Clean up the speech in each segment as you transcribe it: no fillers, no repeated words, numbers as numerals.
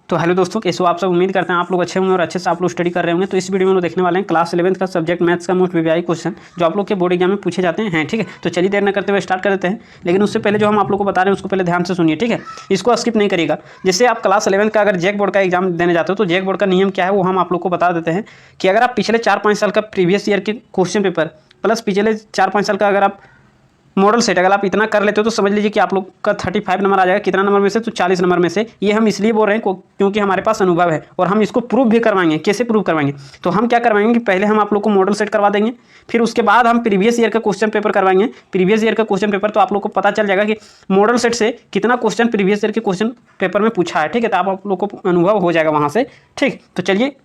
तो हेलो दोस्तों, कैसे हो आप सब। उम्मीद करते हैं आप लोग अच्छे होंगे और अच्छे से आप लोग स्टडी कर रहे होंगे। तो इस वीडियो में हम लोग देखने वाले हैं क्लास 11th का सब्जेक्ट मैथ्स का मोस्ट वीवीआई क्वेश्चन जो आप लोग के बोर्ड एग्जाम में पूछे जाते हैं। ठीक है, तो चलिए देर न करते हुए स्टार्ट कर देते हैं। लेकिन उससे पहले जो हम आप लोग को बता रहे हैं उसको पहले ध्यान से सुनिए, ठीक है। इसको स्किप नहीं करिएगा। जैसे आप क्लास 11th का अगर जेक बोर्ड का एग्जाम देने जाते हो तो जेक बोर्ड का नियम क्या है वो हम आप लोग को बता देते हैं कि अगर आप पिछले 4-5 साल का प्रीवियस ईयर के क्वेश्चन पेपर प्लस पिछले 4-5 साल का अगर आप मॉडल सेट अगर आप इतना कर लेते हो तो समझ लीजिए कि आप लोग का 35 नंबर आ जाएगा। कितना नंबर में से? तो 40 नंबर में से। ये हम इसलिए बोल रहे हैं क्योंकि हमारे पास अनुभव है और हम इसको प्रूव भी करवाएंगे। कैसे प्रूव करवाएंगे? तो हम क्या करवाएंगे कि पहले हम आप लोग को मॉडल सेट करवा देंगे, फिर उसके बाद हम प्रीवियस ईयर का क्वेश्चन पेपर करवाएंगे। प्रीवियस ईयर का क्वेश्चन पेपर तो आप लोग को पता चल जाएगा कि मॉडल सेट से कितना क्वेश्चन प्रीवियस ईयर के क्वेश्चन पेपर में पूछा है। ठीक है, तो आप लोग को अनुभव हो जाएगा वहाँ से। ठीक, तो चलिए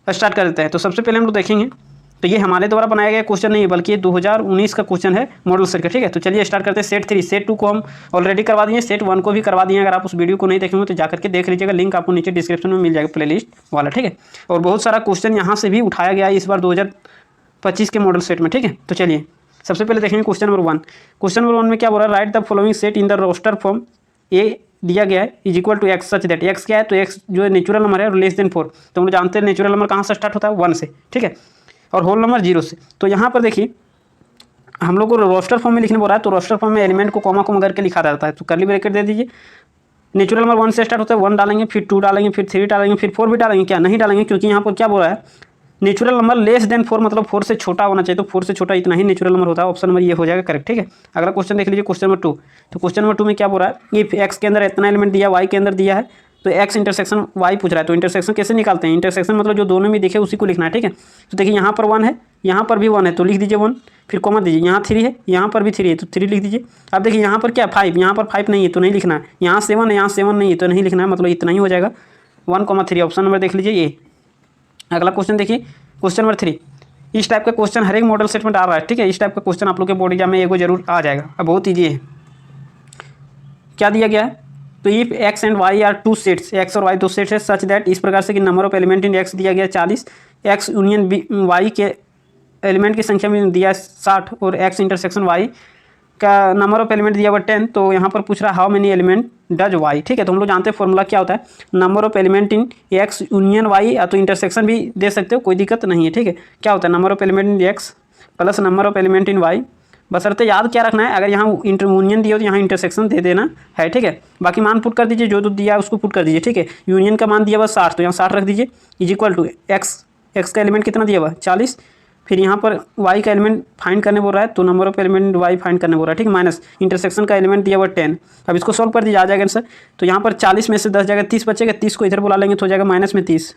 स्टार्ट कर देते हैं। तो सबसे पहले हम लोग देखेंगे, तो ये हमारे द्वारा बनाया गया क्वेश्चन नहीं है बल्कि ये 2019 का क्वेश्चन है मॉडल सेट का। ठीक है, तो चलिए स्टार्ट करते हैं। सेट 3 सेट 2 को हम ऑलरेडी करवा दिए, सेट 1 को भी करवा दिए। अगर आप उस वीडियो को नहीं देखेंगे तो जाकर के देख लीजिएगा, लिंक आपको नीचे डिस्क्रिप्शन में मिल जाएगा प्लेलिस्ट वाला। ठीक है, और बहुत सारा क्वेश्चन यहाँ से भी उठाया गया है इस बार 2025 के मॉडल सेट में। ठीक है, तो चलिए सबसे पहले देखेंगे क्वेश्चन नंबर 1। क्वेश्चन नंबर 1 में क्या बोल रहा है? Write the following set in the roster form. A दिया गया है is equal to x such that. X क्या है? तो एक्स जो है नेचुरल नंबर है और लेस देन 4। तो हम लोग जानते हैं नेचुरल नंबर कहाँ से स्टार्ट होता है? 1 से। ठीक है, और होल नंबर 0 से। तो यहाँ पर देखिए हम लोग को रोस्टर फॉर्म में लिखने बोल रहा है, तो रोस्टर फॉर्म में एलिमेंट को कॉमा कॉमा करके लिखा जाता है। तो कर्ली ब्रैकेट दे दीजिए। नेचुरल नंबर 1 से स्टार्ट होता है, 1 डालेंगे, फिर 2 डालेंगे, फिर 3 डालेंगे, फिर 4 भी डालेंगे। क्या नहीं डालेंगे? क्योंकि यहाँ पर क्या बोल रहा है? नेचुरल नंबर लेस देन 4 मतलब 4 से छोटा होना चाहिए। तो 4 से छोटा इतना ही नेचुरल नंबर होता है। ऑप्शन नंबर ये हो जाएगा करेक्ट। ठीक है, अगला क्वेश्चन देख लीजिए, क्वेश्चन नंबर 2। तो क्वेश्चन नंबर 2 में क्या बोल रहा है? इफ एक्स के अंदर इतना एलिमेंट दिया, वाई के अंदर दिया है, तो एक्स इंटरसेक्शन वाई पूछ रहा है। तो इंटरसेक्शन कैसे निकालते हैं? इंटरसेक्शन मतलब जो दोनों में दिखे उसी को लिखना है। ठीक है, तो देखिए यहाँ पर 1 है, यहाँ पर भी 1 है, तो लिख दीजिए 1, फिर कॉमा दीजिए। यहाँ 3 है, यहाँ पर भी 3 है, तो 3 लिख दीजिए। अब देखिए यहाँ पर क्या 5, यहाँ पर 5 नहीं है तो नहीं लिखना है। यहाँ 7 है, यहाँ 7 नहीं है तो नहीं लिखना है, मतलब इतना ही हो जाएगा 1,3। ऑप्शन नंबर देख लीजिए ये। अगला क्वेश्चन देखिए, क्वेश्चन नंबर 3। इस टाइप का क्वेश्चन हर एक मॉडल सेट में आ रहा है। ठीक है, इस टाइप का क्वेश्चन आप लोग के बोर्ड एग्जाम में एगो जरूर आ जाएगा। अब बहुत ईजी है। क्या दिया गया है? तो if X and Y are 2 sets, X और वाई 2 सेट्स है सच दैट, इस प्रकार से कि number of element in X दिया गया 40, एक्स यूनियन वाई के एलिमेंट की संख्या में दिया 60 और एक्स इंटरसेक्शन वाई का नंबर ऑफ एलिमेंट दिया हुआ 10। तो यहाँ पर पूछ रहा है how many element does Y. ठीक है, तो हम लोग जानते हैं फॉर्मूला क्या होता है, number of element in X union Y, या तो इंटरसेक्शन भी दे सकते हो, कोई दिक्कत नहीं है। ठीक है, क्या होता है? Number of element in X plus number of element in Y. बशर्ते याद क्या रखना है, अगर यहाँ यूनियन दिया हो तो यहाँ इंटरसेक्शन दे देना है। ठीक है, बाकी मान पुट कर दीजिए, जो दिया है उसको पुट कर दीजिए। ठीक है, यूनियन का मान दिया हुआ 60 तो यहाँ 60 रख दीजिए, इज इक्वल टू एक्स का एलिमेंट कितना दिया हुआ 40, फिर यहाँ पर वाई का एलिमेंट फाइंड करने बोल रहा है, तो number of element Y find करने बोल रहा है। ठीक, माइनस इंटरसेक्शन का एलिमेंट दिया हुआ 10। अब इसको सॉल्व कर दीजिए, आ जाएगा आंसर। तो यहाँ पर 40 में से 10 जाएगा, 30 बचेगा, 30 को इधर बुला लेंगे तो हो जाएगा माइनस में 30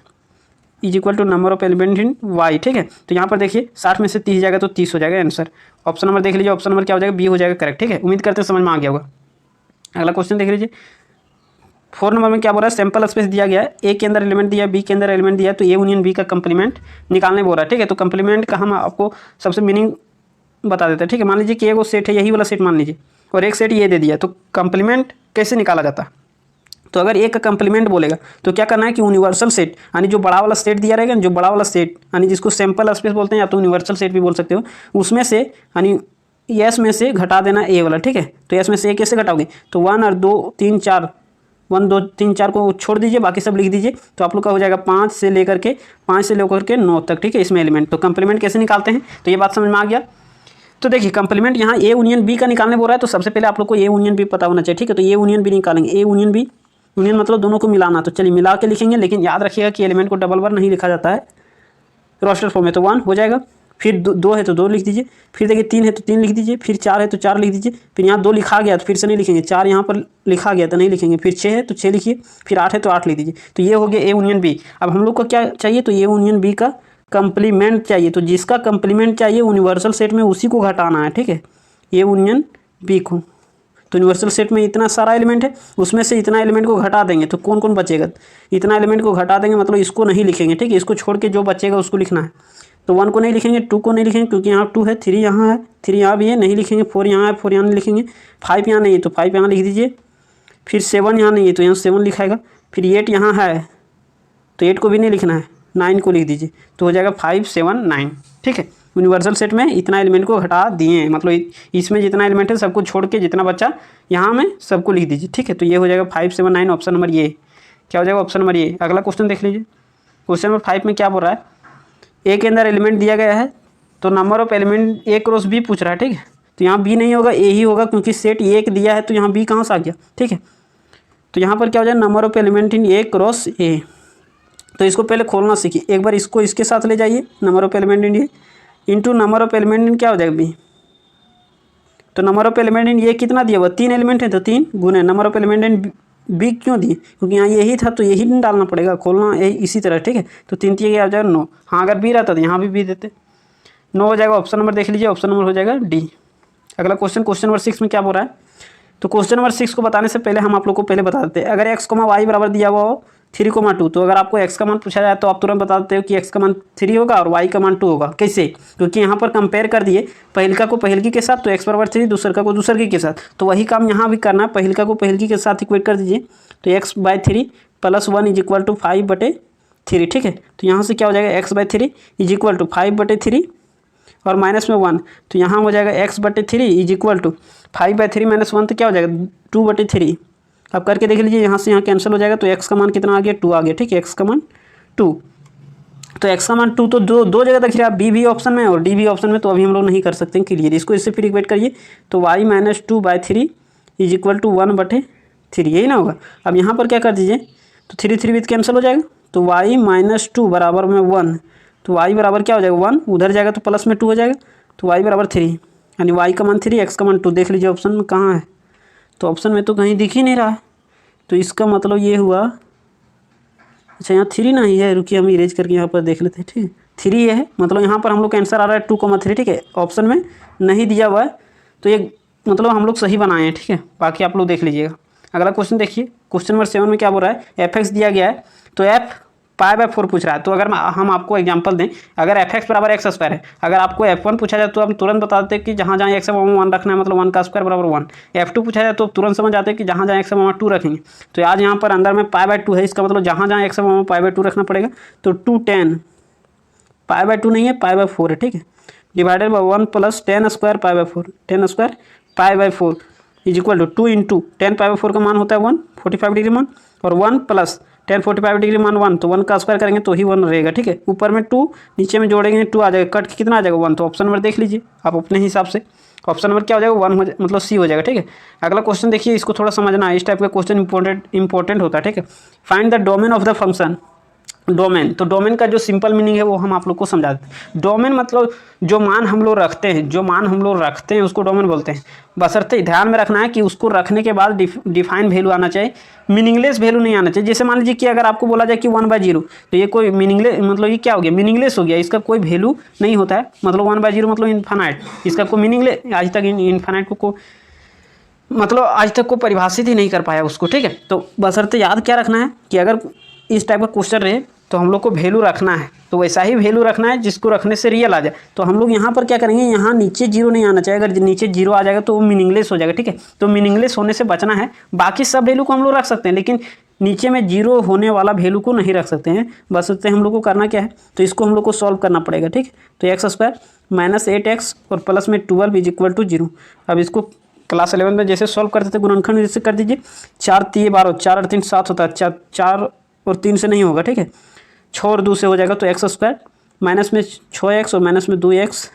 is equal to number of element in Y. ठीक है, तो यहाँ पर देखिए 60 में से 30 जाएगा तो 30 हो जाएगा आंसर। ऑप्शन नंबर देख लीजिए, ऑप्शन नंबर क्या हो जाएगा? बी हो जाएगा करेक्ट। ठीक है, उम्मीद करते हैं समझ में आ गया होगा। अगला क्वेश्चन देख लीजिए, 4 नंबर में क्या बोल रहा है? सैंपल स्पेस दिया गया है, ए के अंदर एलिमेंट दिया है, बी के अंदर एलिमेंट दिया है, तो ए यूनियन बी का कंप्लीमेंट निकालने बोल रहा है। ठीक है, तो कंप्लीमेंट का हम आपको सबसे मीनिंग बता देते हैं। ठीक है, मान लीजिए कि एक वो सेट है, यही वाला सेट मान लीजिए, और एक सेट ये दे दिया, तो कंप्लीमेंट कैसे निकाला जाता है? तो अगर एक का कंप्लीमेंट बोलेगा तो क्या करना है कि यूनिवर्सल सेट, यानी जो बड़ा वाला सेट दिया रहेगा, जो बड़ा वाला सेट यानी जिसको सैंपल स्पेस बोलते हैं या तो यूनिवर्सल सेट भी बोल सकते हो, उसमें से यानी एस में से घटा देना ए वाला। ठीक है, तो एस में से ए कैसे घटाओगे? तो 1 और 2 3 4, 1 2 3 4 को छोड़ दीजिए, बाकी सब लिख दीजिए। तो आप लोग का हो जाएगा 5 से लेकर के 9 तक। ठीक है, इसमें एलिमेंट, तो कंप्लीमेंट कैसे निकालते हैं? तो ये बात समझ में आ गया। तो देखिए कंप्लीमेंट यहाँ ए यूनियन बी का निकालने बोल रहा है, तो सबसे पहले आप लोग को ए यूनियन बी पता होना चाहिए। ठीक है, तो ए यूनियन बी निकालेंगे, ए यूनियन बी, यूनियन मतलब दोनों को मिलाना। तो चलिए मिला के लिखेंगे, लेकिन याद रखिएगा कि एलिमेंट को डबल बार नहीं लिखा जाता है रोस्टर फॉर्म में। तो 1 हो जाएगा, फिर 2 है तो 2 लिख दीजिए, फिर देखिए 3 है तो 3 लिख दीजिए, फिर 4 है तो 4 लिख दीजिए, फिर यहाँ 2 लिखा गया तो फिर से नहीं लिखेंगे, 4 यहाँ पर लिखा गया तो नहीं लिखेंगे, फिर 6 है तो 6 लिखिए, फिर 8 है तो 8 लिख दीजिए। तो ये हो गया ए यूनियन बी। अब हम लोग को क्या चाहिए? तो ए यूनियन बी का कंप्लीमेंट चाहिए। तो जिसका कंप्लीमेंट चाहिए यूनिवर्सल सेट में उसी को घटाना है। ठीक है, ए यूनियन बी को, तो यूनिवर्सल सेट में इतना सारा एलिमेंट है, उसमें से इतना एलिमेंट को घटा देंगे तो कौन कौन बचेगा? इतना एलिमेंट को घटा देंगे, मतलब इसको नहीं लिखेंगे। ठीक है, इसको छोड़ के जो बचेगा उसको लिखना है। तो 1 को नहीं लिखेंगे, 2 को नहीं लिखेंगे क्योंकि यहाँ 2 है, 3 यहाँ है, 3 यहाँ भी है, नहीं लिखेंगे, 4 यहाँ है, 4 यहाँ नहीं लिखेंगे, 5 यहाँ नहीं है तो 5 यहाँ लिख दीजिए, फिर 7 यहाँ नहीं है तो यहाँ 7 लिखाएगा, फिर 8 यहाँ है तो 8 को भी नहीं लिखना है, 9 को लिख दीजिए, तो हो जाएगा 5 7 9। ठीक है, यूनिवर्सल सेट में इतना एलिमेंट को घटा दिए हैं, मतलब इसमें जितना एलिमेंट है सबको छोड़ के जितना बचा यहाँ में सबको लिख दीजिए। ठीक है, तो ये हो जाएगा 5 7 9, ऑप्शन नंबर ये क्या हो जाएगा ऑप्शन नंबर ए। अगला क्वेश्चन देख लीजिए, क्वेश्चन नंबर 5 में क्या बोल रहा है, ए के अंदर एलिमेंट दिया गया है तो number of element A cross B पूछ रहा है, ठीक है। तो यहाँ बी नहीं होगा, ए ही होगा, क्योंकि सेट ए दिया है तो यहाँ बी कहाँ से आ गया, ठीक है। तो यहाँ पर क्या हो जाए, number of element in A cross ए। तो इसको पहले खोलना सीखिए, एक बार इसको इसके साथ ले जाइए, number of element in A into number of element in क्या हो जाएगा बी। तो number of element in A कितना दिया हुआ, 3 एलिमेंट है तो 3 गुने number of element in B क्यों दिए, क्योंकि यहाँ यही था तो यही डालना पड़ेगा, खोलना यही इसी तरह, ठीक है। तो 3 क्या हो जाएगा 9। हाँ अगर बी रहता तो यहाँ भी बी देते, 9 हो जाएगा। ऑप्शन नंबर देख लीजिए, ऑप्शन नंबर हो जाएगा डी। अगला क्वेश्चन, क्वेश्चन नंबर 6 में क्या बोल रहा है, तो क्वेश्चन नंबर 6 को बताने से पहले हम आप लोग को पहले बता देते हैं, अगर x, y बराबर दिया हुआ हो 3, 2, तो अगर आपको x का मान पूछा जाए तो आप तुरंत बता देते हो कि x का मान 3 होगा और y का मान 2 होगा। कैसे, क्योंकि यहाँ पर कंपेयर कर दिए पहलका को पहलकी के साथ, तो x बराबर 3, दूसरका को दूसरकी के साथ, तो वही काम यहाँ भी करना है, पहलका को पहलकी के साथ इक्वेट कर दीजिए। तो x/3 + 1 = 5/3, ठीक है। तो यहाँ से क्या हो जाएगा, x/3 = 5/3 और माइनस में 1, तो यहाँ हो जाएगा x/3 = 5/3 - 1, तो क्या हो जाएगा 2/3। अब करके देख लीजिए, यहाँ से यहाँ कैंसिल हो जाएगा, तो x का मान कितना आ गया, 2 आ गया, ठीक है। x का मान 2, तो x का मान 2, तो दो जगह तक आप b भी ऑप्शन में और d भी ऑप्शन में, तो अभी हम लोग नहीं कर सकते हैं क्लियर। इसको इससे फिर इक्वेट करिए, तो y - 2/3 = 1/3, यही ना होगा। अब यहाँ पर क्या कर दीजिए, तो 3 विथ कैंसिल हो जाएगा, तो y - 2 बराबर में 1, तो y बराबर क्या हो जाएगा 1, उधर जाएगा तो प्लस में 2 हो जाएगा, तो y बराबर 3, यानी y का मान 3, x का मान 2। देख लीजिए ऑप्शन में कहाँ है, तो ऑप्शन में तो कहीं दिख ही नहीं रहा है, तो इसका मतलब ये हुआ, अच्छा यहाँ 3 नहीं है, रुकिए हम इरेज करके यहाँ पर देख लेते हैं, ठीक है। 3 है, मतलब यहाँ पर हम लोग का आंसर आ रहा है 2,3, ठीक है। ऑप्शन में नहीं दिया हुआ है, तो ये मतलब हम लोग सही बनाए हैं, ठीक है। बाकी आप लोग देख लीजिएगा। अगला क्वेश्चन देखिए, क्वेश्चन नंबर 7 में क्या बोल रहा है, f(x) दिया गया है, तो f π/4 पूछ रहा है। तो अगर हम आपको एग्जांपल दें, अगर f(x) बराबर x², है, अगर आपको f1 पूछा जाए तो आप तुरंत बता देते कि जहाँ जहाँ x है वहाँ 1 रखना है, मतलब 1 का स्क्वायर बराबर 1। f2 पूछा जाए तो तुरंत समझ आते कि जहाँ जहाँ x है वहाँ 2 रखेंगे। तो आज यहाँ पर अंदर में π/2 है, इसका मतलब जहाँ जहाँ x है वहाँ π/2 रखना पड़ेगा। तो 210 π/2 नहीं है, π/4 है, ठीक है। डिवाइडेड बाई 1 + 10² π/4, 10² π/4 = 2 × 10 π/4 का मान होता है 1, 45 डिग्री मान, और 1 + 10 45 डिग्री मान 1, तो 1 का स्क्वायर करेंगे तो ही 1 रहेगा, ठीक है। ऊपर में 2, नीचे में जोड़ेंगे 2 आ जाएगा, कट के कितना आ जाएगा 1। तो ऑप्शन नंबर देख लीजिए आप अपने हिसाब से, ऑप्शन नंबर क्या हो जाएगा 1 मतलब सी हो जाएगा, ठीक है। अगला क्वेश्चन देखिए, इसको थोड़ा समझना है, इस टाइप का क्वेश्चन इंपॉर्टेंट होता है, ठीक है। Find the domain of the function. Domain, तो डोमेन का जो सिंपल मीनिंग है वो हम आप लोग को समझा देते हैं। डोमेन मतलब जो मान हम लोग रखते हैं, जो मान हम लोग रखते हैं उसको डोमेन बोलते हैं। बशर्ते ध्यान में रखना है कि उसको रखने के बाद डिफाइन वैल्यू आना चाहिए, मीनिंगलेस वैल्यू नहीं आना चाहिए। जैसे मान लीजिए कि अगर आपको बोला जाए कि 1/0, तो ये कोई मीनिंगलेस, मतलब ये क्या हो गया, मीनिंगलेस हो गया, इसका कोई वैल्यू नहीं होता है। मतलब 1/0 मतलब इन्फानाइट, इसका कोई मीनिंगलेस, आज तक इन्फानाइट को मतलब आज तक को परिभाषित ही नहीं कर पाया उसको, ठीक है। तो बशर्ते याद क्या रखना है कि अगर इस टाइप का क्वेश्चन रहे तो हम लोग को वैल्यू रखना है, तो वैसा ही वैल्यू रखना है जिसको रखने से रियल आ जाए। तो हम लोग यहाँ पर क्या करेंगे, यहाँ नीचे 0 नहीं आना चाहिए, अगर नीचे 0 आ जाएगा तो वो मीनिंगलेस हो जाएगा, ठीक है। तो मीनिंगलेस होने से बचना है, बाकी सब वैल्यू को हम लोग रख सकते हैं, लेकिन नीचे में 0 होने वाला वैल्यू को नहीं रख सकते हैं। बस उससे हम लोग को करना क्या है, तो इसको हम लोग को सॉल्व करना पड़ेगा, ठीक है। तो x² - 8x और प्लस में 12 = 0। अब इसको क्लास 11 में जैसे सॉल्व करते थे गुणनखंड, जैसे कर दीजिए, 4 × 3 = 12, 4 और 3 7 होता है, 4 और 3 से नहीं होगा, ठीक है। 6 और 2 से हो जाएगा, तो x² माइनस में 6x और माइनस में 2x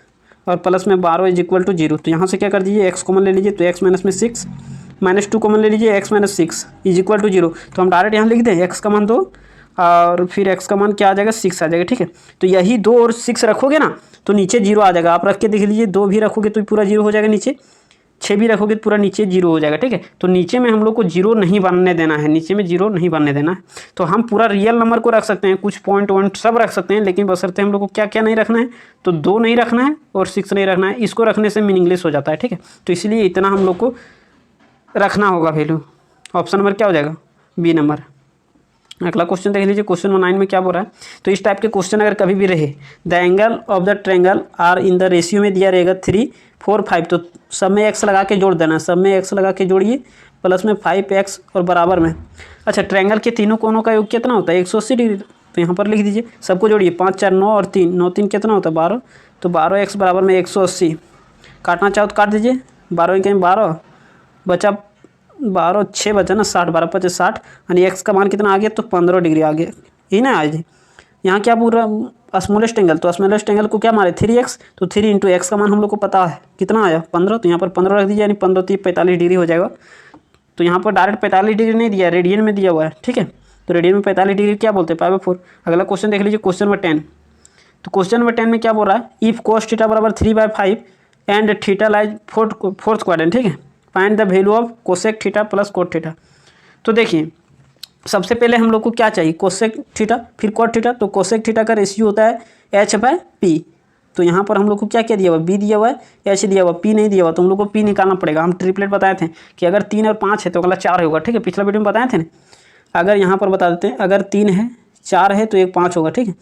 और प्लस में 12 = 0। तो यहाँ से क्या कर दीजिए, x कॉमन ले लीजिए, तो x - 6 -2 कॉमन ले लीजिए, x - 6 = 0। तो हम डायरेक्ट यहाँ लिख दें x का मान 2 और फिर x का मान क्या आ जाएगा 6 आ जाएगा, ठीक है। तो यही 2 और 6 रखोगे ना तो नीचे 0 आ जाएगा। आप रख के देख लीजिए, 2 भी रखोगे तो पूरा 0 हो जाएगा, नीचे 6 भी रखोगे तो पूरा नीचे 0 हो जाएगा, ठीक है। तो नीचे में हम लोग को 0 नहीं बनने देना है, नीचे में 0 नहीं बनने देना है। तो हम पूरा रियल नंबर को रख सकते हैं, कुछ पॉइंट सब रख सकते हैं, लेकिन बशर्ते हम लोग को क्या क्या नहीं रखना है, तो 2 नहीं रखना है और 6 नहीं रखना है। इसको रखने से मीनिंगलेस हो जाता है, ठीक है। तो इसलिए इतना हम लोग को रखना होगा वैल्यू। ऑप्शन नंबर क्या हो जाएगा, बी नंबर। अगला क्वेश्चन देख लीजिए, क्वेश्चन नंबर 9 में क्या बोल रहा है। तो इस टाइप के क्वेश्चन अगर कभी भी रहे, the angle of the triangle are in the ratio में दिया रहेगा 3, 4, 5, तो सब में x लगा के जोड़ देना, सब में x लगा के जोड़िए, प्लस में 5x और बराबर में, अच्छा ट्रायंगल के तीनों कोनों का योग कितना होता है 180 डिग्री। तो यहाँ पर लिख दीजिए, सबको जोड़िए, 5, 4, 9 और 3, 9, 3 कितना होता है 12, तो 12x बराबर में 180। काटना चाहो तो काट दीजिए, 12 कहीं 12 बचा 12 6 बचा ना 60, 12 5 60 यानी एक्स का मान कितना आ गया, तो 15 डिग्री आ गया, यही ना आज। यहाँ क्या पूरा स्मॉलेस्ट एंगल, तो स्मॉलेस्ट एंगल को क्या मारे 3x, तो 3 इंटू एक्स का मान हम लोग को पता है कितना आया 15, तो यहाँ पर 15 रख दीजिए, यानी 15 3 45 डिग्री हो जाएगा। तो यहाँ पर डायरेक्ट 45 डिग्री नहीं दिया, रेडियन में दिया हुआ है, ठीक है। तो रेडियन में 45 डिग्री क्या बोलते हैं, π/4। अगला क्वेश्चन देख लीजिए, क्वेश्चन नंबर 10। तो क्वेश्चन नंबर 10 में क्या बोल रहा है, इफ cos थीटा बराबर 3/5 and theta lies fourth quadrant, ठीक है, find the value of cosec theta plus cot theta. तो देखिए सबसे पहले हम लोग को क्या चाहिए, कोसेक थीटा फिर कोट थीटा। तो कोसेक थीटा का रेशियो होता है h/p। तो यहाँ पर हम लोग को क्या क्या दिया हुआ, b दिया हुआ है, h दिया हुआ, p नहीं दिया हुआ, तो हम लोग को p निकालना पड़ेगा। हम ट्रिपलेट बताए थे कि अगर 3 और 5 है तो अगला 4 होगा, ठीक है, पिछला वीडियो में बताए थे ना। अगर यहाँ पर बता देते हैं, अगर 3 है 4 है तो एक 5 होगा, ठीक है।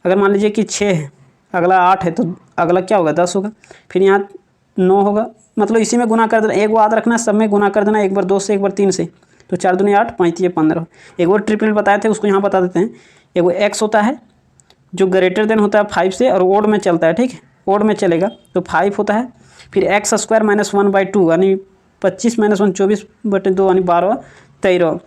अगर मान लीजिए कि 6 है, अगला 8 है, तो अगला क्या होगा 10 होगा, फिर यहाँ 9 होगा, मतलब इसी में गुना कर देना, एक वो याद रखना, सब में गुना कर देना, एक बार 2 से एक बार 3 से, तो 4 दूनी 8 5 3 15। एक और ट्रिपलेट बताए थे, उसको यहाँ बता देते हैं। एक वो एक्स होता है जो ग्रेटर देन होता है 5 से और ओड में चलता है, ठीक है, ओड में चलेगा, तो 5 होता है। फिर x² - 1/2 यानी 25 - 1 24/2 यानी 12 13,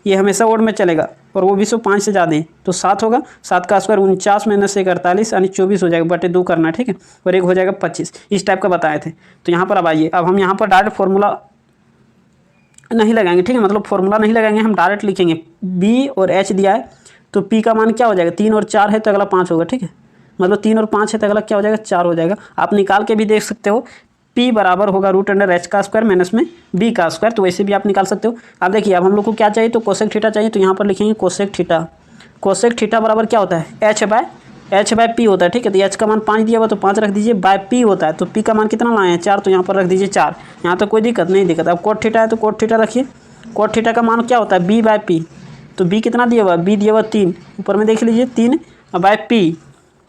ये हमेशा ओड में चलेगा, और वो भी 5 से ज़्यादा है, तो 7 होगा। 7 का स्क्वायर 49 - 1 48 यानी 24 हो जाएगा, बटे 2 करना है, ठीक है, और एक हो जाएगा 25। इस टाइप का बताए थे। तो यहाँ पर अब आइए, अब हम यहाँ पर डायरेक्ट फॉर्मूला नहीं लगाएंगे, ठीक है, मतलब फॉर्मूला नहीं लगाएंगे, हम डायरेक्ट लिखेंगे। b और h दिया है तो p का मान क्या हो जाएगा, 3 और 4 है तो अगला 5 होगा, ठीक है, मतलब 3 और 5 है तो अगला क्या हो जाएगा 4 हो जाएगा। आप निकाल के भी देख सकते हो, p बराबर होगा √h का स्क्वायर माइनस में b का स्क्वायर, तो वैसे भी आप निकाल सकते हो। अब देखिए, अब हम लोग को क्या चाहिए, तो कोसेक थीटा चाहिए, तो यहाँ पर लिखेंगे कोसेक थीटा। कोसेक थीटा बराबर क्या होता है, h/p होता है, ठीक है। तो h का मान 5 दिया हुआ तो 5 रख दीजिए, बाय p होता है, तो p का मान कितना लाए हैं 4, तो यहाँ पर रख दीजिए 4। यहाँ तो कोई दिक्कत नहीं, दिक्कत। अब कोट थीटा है तो कोट थीटा रखिए। कोट थीटा का मान क्या होता है b/p, तो b कितना दिया हुआ, b दिया हुआ 3, ऊपर में देख लीजिए 3 बाय p,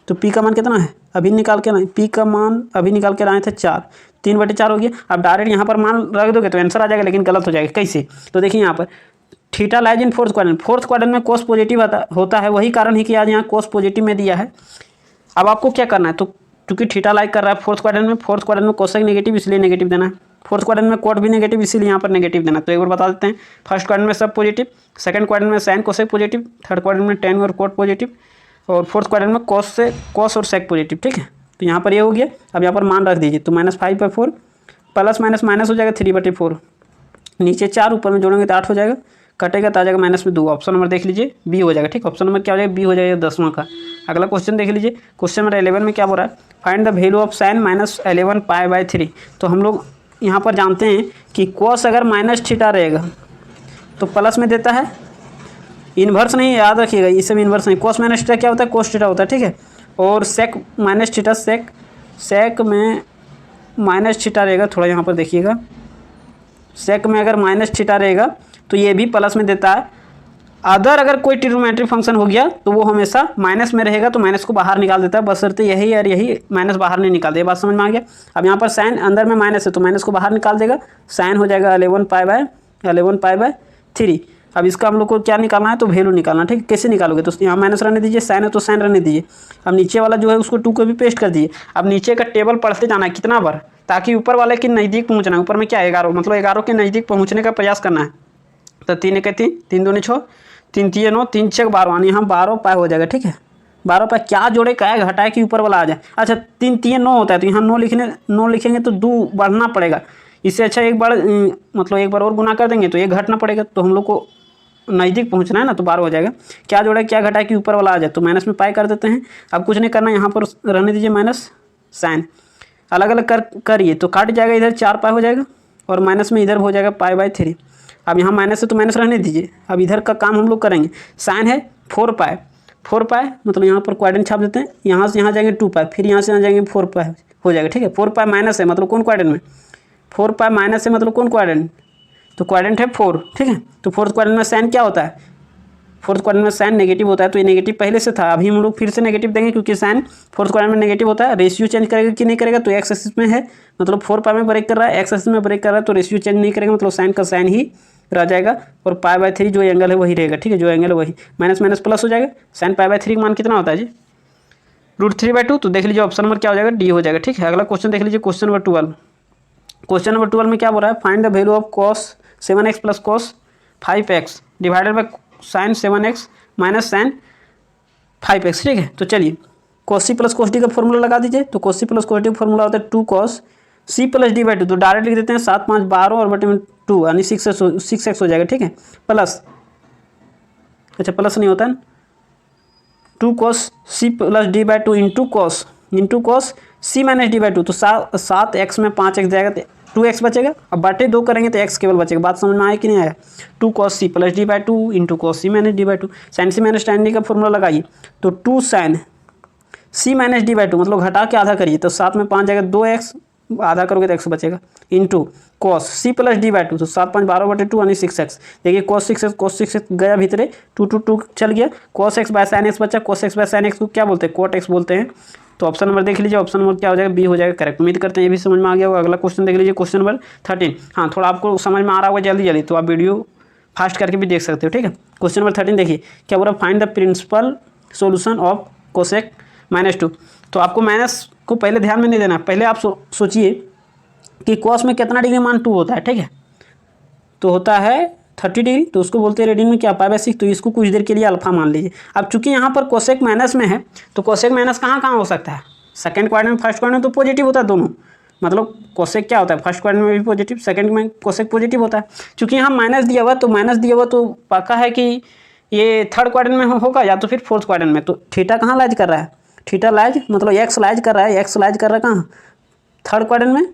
तो p का मान कितना है अभी निकाल के लाए, p का मान अभी निकाल के लाए थे 4, 3/4 हो गया। अब डायरेक्ट यहाँ पर मान रख दोगे तो आंसर आ जाएगा, लेकिन गलत हो जाएगा। कैसे, तो देखिए यहाँ पर theta lies in fourth quadrant, fourth quadrant में कोस पॉजिटिव होता है, वही कारण है कि आज यहाँ कोस पॉजिटिव में दिया है। अब आपको क्या करना है, तो क्योंकि थीटा लाइक कर रहा है फोर्थ क्वाड्रेंट में, फोर्थ क्वाड्रेंट में कोसेक नेगेटिव, इसलिए नेगेटिव देना है। फोर्थ क्वाड्रेंट में कोट भी नेगेटिव, इसीलिए यहाँ पर नेगेटिव देना। तो एक बार बता देते हैं, फर्स्ट क्वाड्रेंट में सब पॉजिटिव, सेकंड क्वाड्रेंट में sine cosec positive, third quadrant में टेन और कोट पॉजिटिव, और फोर्थ क्वाड्रेंट में कॉस और सेक पॉजिटिव, ठीक है। तो यहाँ पर ये हो गया। अब यहाँ पर मान रख दीजिए, तो -5/4 प्लस माइनस हो जाएगा 3/4, नीचे 4 ऊपर में जोड़ेंगे तो 8 हो जाएगा, कटेगा तो आ जाएगा -2। ऑप्शन नंबर देख लीजिए बी हो जाएगा, ठीक। ऑप्शन नंबर क्या हो जाएगा, बी हो जाएगा 10वां का। अगला क्वेश्चन देख लीजिए, क्वेश्चन नंबर 11 में क्या बोल रहा है, find the value of sine -11 π/3। तो हम लोग यहाँ पर जानते हैं कि कोस अगर -थीटा रहेगा तो प्लस में देता है, इन्वर्स नहीं, याद रखिएगा इस सब इन्वर्स नहीं। कोस माइनस थीटा क्या होता है, कोस थीटा होता है, ठीक है। और सेक माइनस थीटा, सेक में -थीटा रहेगा, थोड़ा यहाँ पर देखिएगा, सेक में अगर -थीटा रहेगा तो ये भी प्लस में देता है। अगर कोई ट्रिग्नोमेट्रिक फंक्शन हो गया तो वो हमेशा माइनस में रहेगा, तो माइनस को बाहर निकाल देता है, बशर्ते यही और यही माइनस बाहर नहीं निकाल दे। बात समझ में आ गया। अब यहाँ पर साइन अंदर में माइनस है तो माइनस को बाहर निकाल देगा, साइन हो जाएगा 11 π/3। अब इसका हम लोग को क्या निकालना है, तो वैल्यू निकालना, ठीक है। कैसे निकालोगे, तो यहाँ माइनस रहने दीजिए, साइन है तो साइन रहने दीजिए। अब नीचे वाला जो है उसको 2 को भी पेस्ट कर दीजिए। अब नीचे का टेबल पढ़ते जाना है कितना बार, ताकि ऊपर वाले के नज़दीक पहुँचना है। ऊपर में क्या 11, मतलब 11 के नज़दीक पहुँचने का प्रयास करना है। तो 3 × 3 3 2 6 3 3 9 3 6 12 यानी यहाँ 12 π हो जाएगा, ठीक है। 12 π क्या जोड़े क्या है, घटाए कि ऊपर वाला आ जाए। अच्छा 3 3 9 होता है, तो यहाँ 9 लिखेंगे तो 2 बढ़ना पड़ेगा। इससे अच्छा एक बार मतलब एक बार और गुना कर देंगे तो एक घटना पड़ेगा, तो हम लोग को नज़दीक पहुँचना है ना, तो 12 हो जाएगा। क्या जोड़े क्या घटाए कि ऊपर वाला आ जाए, तो माइनस में पाई कर देते हैं। अब कुछ नहीं करना, यहाँ पर रहने दीजिए माइनस, साइन अलग अलग करिए तो काट जाएगा, इधर 4 π हो जाएगा और माइनस में इधर हो जाएगा π/3। अब यहाँ माइनस है तो माइनस रहने दीजिए। अब इधर का काम हम लोग करेंगे, साइन है 4 π मतलब यहाँ पर क्वाड्रेंट छाप देते हैं, यहाँ से यहाँ जाएंगे 2 π, फिर यहाँ से यहाँ जाएंगे 4 π हो जाएगा, ठीक है। 4 π माइनस है मतलब कौन क्वाड्रेंट में, 4 π माइनस है मतलब कौन क्वाड्रेंट, तो क्वाड्रेंट है 4, ठीक है। तो फोर्थ क्वाड्रेंट में साइन क्या होता है, फोर्थ क्वाड्रेंट में साइन नेगेटिव होता है, तो ये नेगेटिव पहले से था, अभी हम लोग फिर से नेगेटिव देंगे क्योंकि साइन फोर्थ क्वाड्रेंट में नेगेटिव होता है। रेशियो चेंज करेगा कि नहीं करेगा, तो एक्स एक्सिस में है मतलब 4 π में ब्रेक कर रहा है, एक्स एक्सिस में ब्रेक कर रहा है, तो रेशियो चेंज नहीं करेगा, मतलब साइन का साइन ही रह जाएगा और π/3 जो एंगल है वही रहेगा, ठीक है। जो एंगल है वही, माइनस माइनस प्लस हो जाएगा। साइन π/3 का मान कितना होता है जी, √3/2। तो देख लीजिए ऑप्शन नंबर क्या हो जाएगा, डी हो जाएगा, ठीक है। अगला क्वेश्चन देख लीजिए, क्वेश्चन नंबर 12। क्वेश्चन नंबर 12 में क्या बोल रहा है, find the value of cos 7x plus cos 5x divided by sine 7x minus sine 5x, ठीक है। तो चलिए cos C plus cos D का फॉर्मूला लगा दीजिए। तो cos C plus cos D का फॉर्मूला होता है 2 cos C plus D by 2, तो डायरेक्ट लिख देते हैं 7 5 12 और बटे में 2 यानी 6x हो जाएगा, ठीक है। प्लस, अच्छा प्लस नहीं होता है, 2 cos C plus D by 2 into cos C minus D by 2, तो 7x में 5x जाएगा तो 2x बचेगा। अब बटे 2 करेंगे तो x केवल बचेगा। बात समझ में आया कि नहीं आया। 2 cos C plus D by 2 into cos C minus D by 2, sine C minus tan D का फॉर्मूला लगाइए। तो 2 sine C minus D by 2 मतलब घटा के आधा करिए तो 7 में 5 जाएगा 2x, आधा करोगे तो x बचेगा, into cos C plus D by 2, तो 7 5 12 बटे 2 यानी 6x। देखिए cos 6x गया भीतरे, 2 2 2 चल गया, cos x by sine x बचा। cos x by sine x को क्या बोलते हैं, cot x बोलते हैं। तो ऑप्शन नंबर देख लीजिए, ऑप्शन नंबर क्या हो जाएगा, बी हो जाएगा करेक्ट। उम्मीद करते हैं ये भी समझ में आ गया होगा। अगला क्वेश्चन देख लीजिए, क्वेश्चन नंबर 13। हाँ थोड़ा आपको समझ में आ रहा होगा जल्दी तो आप वीडियो फास्ट करके भी देख सकते हो, ठीक है। क्वेश्चन नंबर 13 देखिए क्या बोल रहा है, find the principal solution of cosec -2। तो आपको माइनस को पहले ध्यान में नहीं देना, पहले आप सोचिए कि कॉस में कितना डिग्री मान 2 होता है, ठीक है। तो होता है 30 डिग्री, तो उसको बोलते हैं रेडियन में क्या, π/6। तो इसको कुछ देर के लिए अल्फा मान लीजिए। अब चूंकि यहाँ पर कोसेक माइनस में है तो कोसेक माइनस कहाँ कहाँ हो सकता है, सेकंड क्वाड्रेंट फर्स्ट क्वाड्रेंट तो पॉजिटिव होता है दोनों। मतलब कोसेक क्या होता है, फर्स्ट क्वाड्रेंट में भी पॉजिटिव, सेकंड में कोसेक पॉजिटिव होता है। चूंकि यहाँ माइनस दिया हुआ तो पक्का है कि ये थर्ड क्वाड्रेंट में होगा या तो फिर फोर्थ क्वाड्रेंट में। तो थीटा कहाँ लाइज कर रहा है, थीटा लाइज मतलब एक्स लाइज कर रहा है, एक्स लाइज कर रहा है कहाँ, थर्ड क्वाड्रेंट में,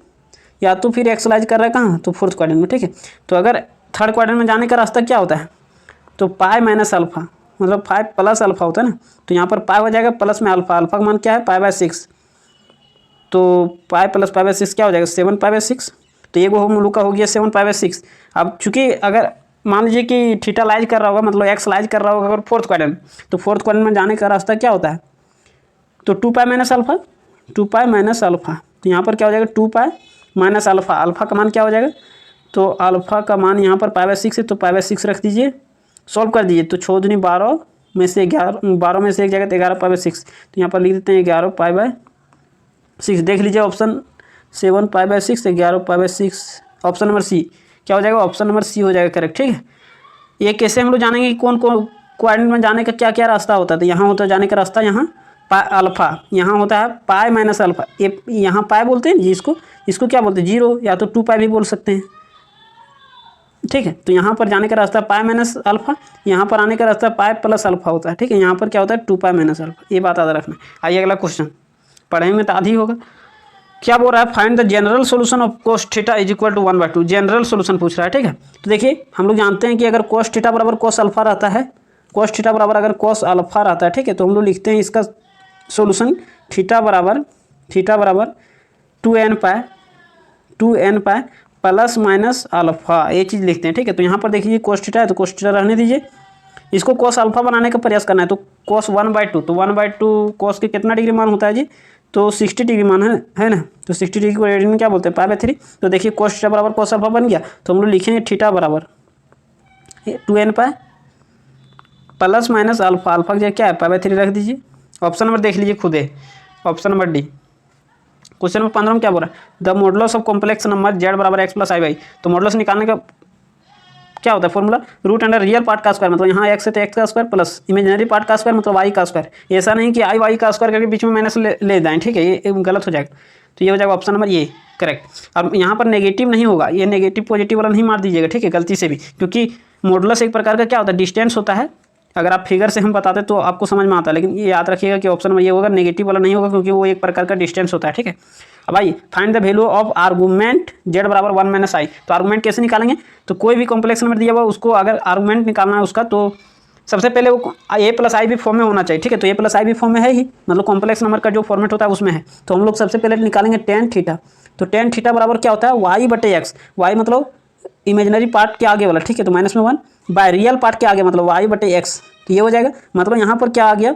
या तो फिर एक्स लाइज कर रहा है कहाँ, तो फोर्थ क्वाड्रेंट में, ठीक है। तो अगर थर्ड क्वाड्रेंट में जाने का रास्ता क्या होता है, तो पाई माइनस अल्फा मतलब 5 प्लस अल्फा होता है ना। तो यहाँ पर पाई हो जाएगा प्लस में अल्फा, अल्फा का मान क्या है π/6, तो पाई प्लस π/6 क्या हो जाएगा 7 π/6। तो ये वो हम लोग का हो गया 7 π/6। अब चूंकि अगर मान लीजिए कि थीटा लाइज कर रहा होगा मतलब एक्स लाइज कर रहा होगा अगर फोर्थ क्वाड्रेंट, तो फोर्थ क्वाड्रेंट में जाने का रास्ता क्या होता है, तो 2 pi minus alpha, 2 pi minus alpha. तो यहाँ पर क्या हो जाएगा 2 पाई माइनस अल्फा, अल्फा का मान क्या हो जाएगा, तो अल्फा का मान यहाँ पर π/6 है तो π/6 रख दीजिए, सॉल्व कर दीजिए। तो 6 दूनी 12 में से 11, 12 में से 1 जाएगा तो 11 π/6। तो यहाँ पर लिख देते हैं 11 π/6। देख लीजिए ऑप्शन 7 π/6 11 π/6, ऑप्शन नंबर सी क्या हो जाएगा, ऑप्शन नंबर सी हो जाएगा करेक्ट, ठीक है। ये कैसे हम लोग जानेंगे कि कौन कौन क्वाड्रेंट में जाने का क्या क्या रास्ता होता है। तो यहाँ होता है जाने का रास्ता, यहाँ अल्फा, यहाँ होता है पाई माइनस अल्फा, ये यहाँ पाई बोलते हैं जी, इसको क्या बोलते हैं 0 या तो 2 पाई भी बोल सकते हैं, ठीक है। तो यहाँ पर जाने का रास्ता पाई माइनस अल्फा, यहाँ पर आने का रास्ता पाई प्लस अल्फा होता है, ठीक है। यहाँ पर क्या होता है 2 पाई माइनस अल्फा, ये बात याद रखना। आइए अगला क्वेश्चन पढ़ेंगे तो आधी होगा। क्या बोल रहा है, find the general solution of cos theta is equal to 1/2। General solution पूछ रहा है, ठीक है। तो देखिए हम लोग जानते हैं कि अगर cos थीटा बराबर cos अल्फा रहता है, cos थीटा बराबर अगर cos अल्फा रहता है, ठीक है, तो हम लोग लिखते हैं इसका सोल्यूशन थीटा बराबर 2n pi plus minus alpha, ये चीज़ लिखते हैं, ठीक है। तो यहाँ पर देखिए cos थीटा है तो cos थीटा रहने दीजिए, इसको cos अल्फा बनाने का प्रयास करना है। तो cos 1/2, तो 1/2 cos के कितना डिग्री मान होता है जी, तो 60 डिग्री मान है ना। तो 60 डिग्री को रेडियन में क्या बोलते हैं π/3। तो देखिए cos थीटा बराबर cos अल्फा बन गया, तो हम लोग लिखेंगे थीटा बराबर 2n pi plus minus alpha, alpha की क्या है π/3 रख दीजिए। ऑप्शन नंबर देख लीजिए खुद है, option number D. Question number 15 में क्या बोल रहा है, the modulus of complex number z बराबर x प्लस i/, तो मॉडुलस निकालने का क्या होता है formula, root under real part का स्क्वायर, मतलब यहाँ x है तो x का स्क्वायर प्लस इमेजिनरी पार्ट का स्क्वायर मतलब y का स्क्वायर। ऐसा नहीं कि i y का स्क्वायर करके बीच में माइनस ले जाएँ, ठीक है, ये गलत हो जाएगा। तो ये हो जाएगा ऑप्शन नंबर ये करेक्ट। अब यहाँ पर नेगेटिव नहीं होगा, ये नेगेटिव पॉजिटिव वाला नहीं मार दीजिएगा, ठीक है, गलती से भी, क्योंकि मॉडुलस एक प्रकार का क्या होता है डिस्टेंस होता है। अगर आप फिगर से हम बताते तो आपको समझ में आता है, लेकिन ये याद रखिएगा कि ऑप्शन में ये होगा, नेगेटिव वाला नहीं होगा, क्योंकि वो एक प्रकार का डिस्टेंस होता है, ठीक है। अब आइए find the value of argument z बराबर 1 - i। तो आर्गूमेंट कैसे निकालेंगे, तो कोई भी कॉम्प्लेक्स नंबर दिया हुआ उसको अगर आर्गूमेंट निकालना है उसका, तो सबसे पहले वो a प्लस i भी फॉर्म में होना चाहिए, ठीक है। तो a प्लस i भी फॉर्म में है ही, मतलब कॉम्प्लेक्स नंबर का जो फॉर्मेट होता है उसमें है। तो हम लोग सबसे पहले निकालेंगे tan थीटा। तो tan थीटा बराबर क्या होता है y/x, y मतलब इमेजिनरी पार्ट के आगे वाला, ठीक है, तो -1 बाय रियल पार्ट के आगे मतलब y/x। तो ये हो जाएगा, मतलब यहाँ पर क्या आ गया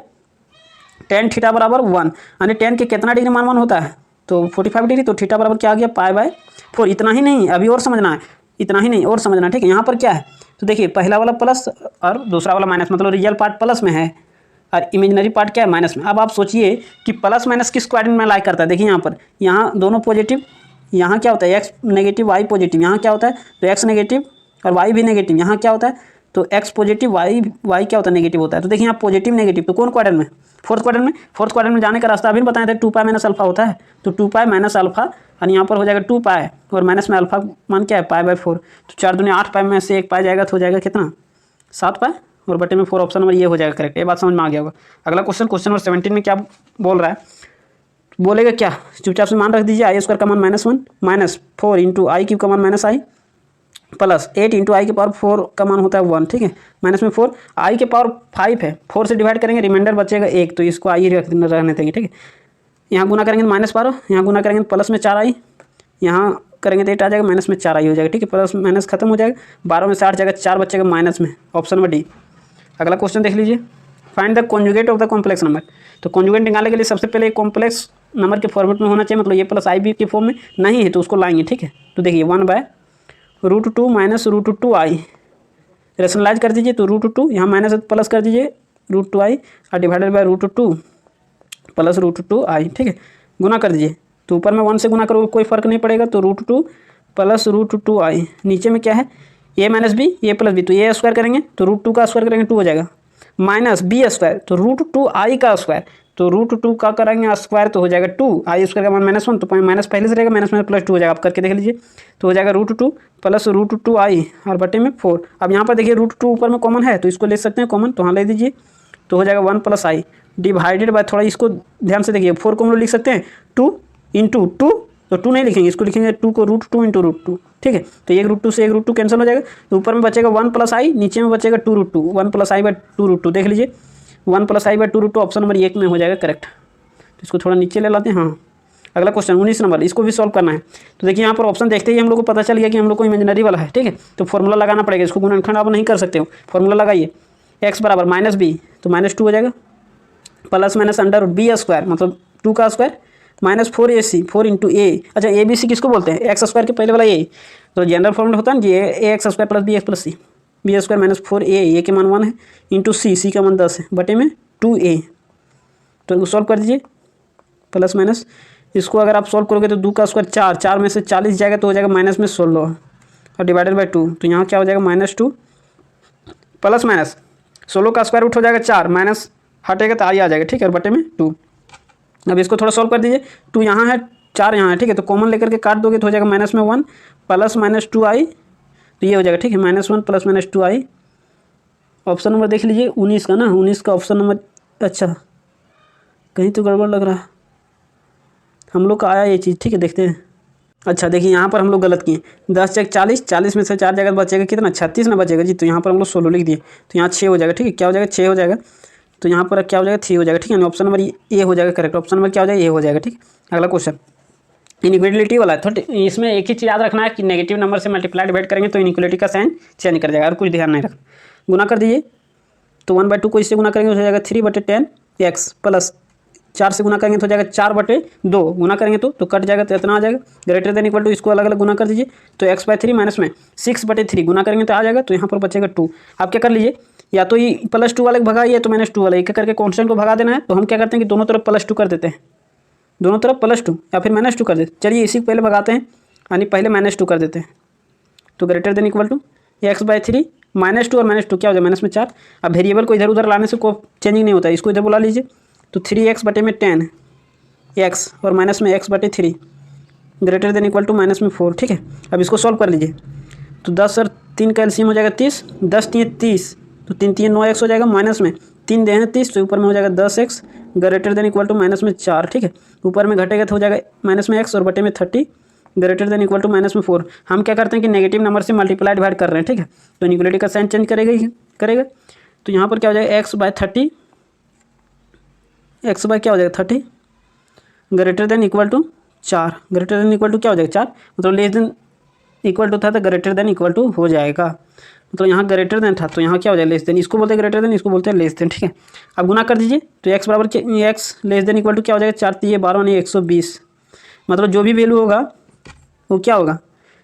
tan थीटा बराबर 1, यानी tan के कितना डिग्री मान होता है, तो 45 डिग्री। तो थीटा बराबर क्या आ गया π/4। इतना ही नहीं, अभी और समझना है, इतना ही नहीं और समझना है, ठीक है। यहाँ पर क्या है, तो देखिए पहला वाला प्लस और दूसरा वाला माइनस, मतलब रियल पार्ट प्लस में है और इमेजिनरी पार्ट क्या है माइनस में। अब आप सोचिए कि प्लस माइनस किस क्वाड्रेंट में लाई करता है। देखिए यहाँ पर, यहाँ दोनों पॉजिटिव, यहाँ क्या होता है x नेगेटिव y पॉजिटिव, यहाँ क्या होता है तो x नेगेटिव और वाई भी नेगेटिव। यहाँ क्या होता है, तो एक्स पॉजिटिव, वाई क्या होता है, नेगेटिव होता है। तो देखिए यहाँ पॉजिटिव नेगेटिव, तो कौन क्वाड्रेंट में, फोर्थ क्वाड्रेंट में जाने का रास्ता अभी बताए थे, 2 पाई माइनस अल्फा होता है। तो 2 पाई माइनस अल्फा, और यहाँ पर हो जाएगा 2 पाई और माइनस में अल्फा मान क्या है, पाई/4। तो 4 दूनी 8 पाई में से 1 पाई जाएगा तो हो जाएगा कितना, 7 पाई और बटे में 4। ऑप्शन नंबर ये हो जाएगा करेक्ट। ये बात समझ में आ गया होगा। अगला क्वेश्चन नंबर 17 में क्या बोल रहा है, बोलेगा क्या, चुपचाप से मान रख दीजिए। आई स्क्वायर का मान -1 माइनस 4 इंटू आई क्यूब का मान माइनस आई प्लस 8 इंटू आई के पावर 4 का मान होता है 1, ठीक है। माइनस में 4, आई के पावर 5 है, 4 से डिवाइड करेंगे, रिमाइंडर बचेगा 1, तो इसको आई रहने देंगे, ठीक है। यहाँ गुना करेंगे तो -12, यहाँ गुना करेंगे तो प्लस में 4 आई, यहाँ करेंगे तो 8 आ जाएगा, माइनस में 4 आई हो जाएगा, ठीक है। प्लस माइनस खत्म हो जाएगा, 12 में से 8 जाएगा, 4 बचेगा माइनस में। Option number D. अगला क्वेश्चन देख लीजिए, find the conjugate of the complex number. तो कॉन्जुगेट निकालने के लिए सबसे पहले कॉम्प्लेक्स नंबर के फॉर्मेट में होना चाहिए, मतलब ये प्लस आई बी के फॉर्म में नहीं है तो उसको लाएंगे, ठीक है। तो देखिए 1/√2 माइनस √2i, रेशनलाइज कर दीजिए तो √2 यहाँ माइनस प्लस कर दीजिए √2i और डिवाइडेड बाय √2 प्लस √2i, ठीक है। गुना कर दीजिए तो ऊपर में 1 से गुना करोगे कोई फर्क नहीं पड़ेगा, तो √2 प्लस √2i। नीचे में क्या है, a minus B, A plus B, तो ए स्क्वायर करेंगे तो √2 का स्क्वायर करेंगे 2 हो जाएगा, माइनस बी स्क्वायर तो √2i का स्क्वायर, तो √2 का करेंगे स्क्वायर तो हो जाएगा 2, आई स्क्वायर का मान -1, तो माइनस पहले से रहेगा, माइनस में +2 हो जाएगा, आप करके देख लीजिए। तो हो जाएगा √2 प्लस √2i और बटे में 4। अब यहाँ पर देखिए √2 ऊपर में कॉमन है तो इसको ले सकते हैं कॉमन, तो हाँ ले दीजिए, तो हो जाएगा 1 + i डिवाइडेड बाय, थोड़ा इसको ध्यान से देखिए, 4 को हम लोग लिख सकते हैं 2 इंटू 2, तो 2 नहीं लिखेंगे, इसको लिखेंगे 2 को √2 इंटू √2, ठीक है। तो एक √2 से एक √2 कैंसिल हो जाएगा, तो ऊपर में बचेगा 1 + i, नीचे में बचेगा 2√2, 1 + i/2√2, देख लीजिए 1 + i/2√2 ऑप्शन नंबर 1 में हो जाएगा करेक्ट। तो इसको थोड़ा नीचे ले लाते हैं। हाँ, अगला क्वेश्चन 19 नंबर, इसको भी सॉल्व करना है। तो देखिए यहाँ पर ऑप्शन देखते ही हम लोग को पता चल गया कि हम लोग को इमेजिनरी वाला है, ठीक है। तो फॉर्मूला लगाना पड़ेगा, इसको गुणनखंड आप नहीं कर सकते हो, फॉर्मूला लगाइए। x बराबर -b तो -2 हो जाएगा, plus minus under B square मतलब 2 का स्क्वायर माइनस 4ac 4 इंटू ए। अच्छा ए बी सी किसको बोलते हैं, एक्स स्क्वायर के पहले वाला ए, तो जनरल फॉर्मूला होता है ना जी, a x square plus b x plus c, b square minus 4a, a के मान 1 है, इंटू सी का मान 10 है, बटे में 2a। तो सॉल्व कर दीजिए प्लस माइनस, इसको अगर आप सॉल्व करोगे तो 2 का स्क्वायर 4, 4 में से 40 जाएगा तो हो जाएगा माइनस में 16 और डिवाइडेड बाय 2, तो यहाँ क्या हो जाएगा -2 प्लस माइनस 16 का स्क्वायर रूट हो जाएगा 4, माइनस हटेगा तो आई आ जाएगा, ठीक है, और बटे में 2। अब इसको थोड़ा सॉल्व कर दीजिए, 2 यहाँ है 4 यहाँ है, ठीक है, तो कॉमन लेकर के काट दोगे तो हो जाएगा माइनस में 1 प्लस -2i, तो ये हो जाएगा, ठीक है, -1 प्लस -2i। ऑप्शन नंबर देख लीजिए 19 का ना, 19 का ऑप्शन नंबर, अच्छा कहीं तो गड़बड़ लग रहा है, हम लोग का आया ये चीज़, ठीक है, देखते हैं। अच्छा देखिए यहाँ पर हम लोग गलत किए, 10 चेक 40, 40 में से 4 जगह बचेगा कितना, 36 ना बचेगा जी, तो यहाँ पर हम लोग 16 लिख दिए, तो यहाँ 6 हो जाएगा, ठीक है, क्या हो जाएगा 6 हो जाएगा, तो यहाँ पर क्या हो जाएगा 3 हो जाएगा, ठीक है। ऑप्शन नंबर ए हो जाएगा करेक्ट, ऑप्शन नंबर क्या हो जाएगा ए हो जाएगा, ठीक। अगला क्वेश्चन इनइक्वालिटी वाला है, तो इसमें एक ही चीज़ याद रखना है कि नेगेटिव नंबर से मल्टीप्लाई डिवाइड करेंगे तो इनइक्वालिटी का साइन चेंज कर जाएगा, और कुछ ध्यान नहीं रखना। गुना कर दीजिए तो 1/2 को इससे गुना करेंगे तो हो जाएगा 3/10x प्लस 4 से गुना करेंगे तो हो जाएगा 4/2, गुना करेंगे तो कट जाएगा, तो इतना आ जाएगा। ग्रेटर देन इक्वल टू इसको अलग अलग गुना कर दीजिए, तो x/3 माइनस में 6/3 गुना करेंगे तो आ जाएगा, तो यहाँ पर बचेगा 2। आप क्या कर लीजिए, या तो ये +2 वाले को भगाइए तो -2 वाला, एक करके कॉन्स्टेंट को भगा देना है, तो हम क्या करते हैं कि दोनों तरफ +2 कर देते हैं, दोनों तरफ +2 या फिर -2 कर देते। चलिए इसी को पहले भगाते हैं, यानी पहले -2 कर देते हैं, तो greater than equal to x/3 -2 और -2 क्या हो जाए -4। अब वेरिएबल को इधर उधर लाने से कोई चेंजिंग नहीं होता है, इसको इधर बुला लीजिए, तो 3x बटे में 10 x और माइनस में x/3 greater than equal to -4, ठीक है। अब इसको सॉल्व कर लीजिए, तो 10 और 3 का एलसीएम हो जाएगा 30, 10 3 30, तो 3 3 9x हो जाएगा, माइनस में 3 दे हैं 30, तो ऊपर में हो जाएगा 10x greater than equal to -4, ठीक है। ऊपर में घटेगा तो हो जाएगा माइनस में x और बटे में 30 ग्रेटर देन इक्वल टू -4। हम क्या करते हैं कि नेगेटिव नंबर से मल्टीप्लाई डिवाइड कर रहे हैं, ठीक है, तो इनइक्वालिटी का साइन चेंज करेगा ही करेगा। तो यहाँ पर क्या हो जाएगा x/30, x बाय क्या हो जाएगा 30 greater than equal to 4, greater than equal to क्या हो जाएगा 4, मतलब लेस देन इक्वल टू था तो ग्रेटर देन इक्वल टू हो जाएगा, मतलब यहाँ ग्रेटर देन था तो यहाँ क्या हो जाएगा लेस देन, इसको बोलते हैं ग्रेटर देन, इसको बोलते हैं लेस देन, ठीक है। अब गुना कर दीजिए तो x बराबर x less than equal to क्या हो जाएगा 4 3 12 नहीं 120, मतलब जो भी वैल्यू होगा वो क्या होगा,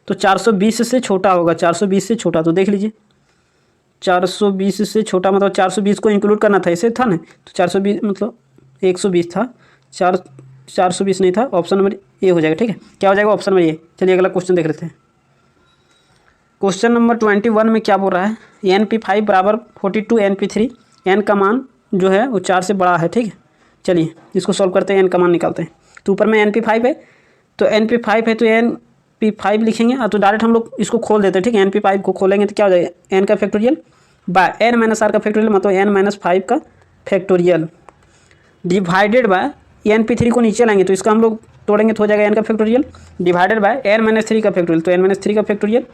तो 420 से छोटा होगा, 420 से छोटा, तो देख लीजिए 420 से छोटा मतलब 420 को इंक्लूड करना था, इसे था ना, तो 420 मतलब 120 था, 420 नहीं था, ऑप्शन नंबर ए हो जाएगा, ठीक है। क्या हो जाएगा ऑप्शन नंबर ए। चलिए अगला क्वेश्चन देख लेते हैं। क्वेश्चन नंबर 21 में क्या बोल रहा है, NP5 बराबर 42 NP3, एन का मान जो है वो 4 से बड़ा है, ठीक है। चलिए इसको सॉल्व करते हैं, एन का मान निकालते हैं। तो ऊपर में NP5 है, तो NP5 है तो NP5 लिखेंगे, और तो डायरेक्ट हम लोग इसको खोल देते हैं, ठीक है। NP5 को खोलेंगे तो क्या हो जाएगा, n का factorial by n minus r का फैक्टोरियल, मतलब n-5 का फैक्टोरियल डिवाइडेड बाय NP3 को नीचे लाएंगे तो इसका हम लोग तोड़ेंगे तो हो जाएगा n का फैक्टोरियल डिवाइडेड बाय n-3 का फैक्टोरियल, तो n-3 का फैक्टोरियल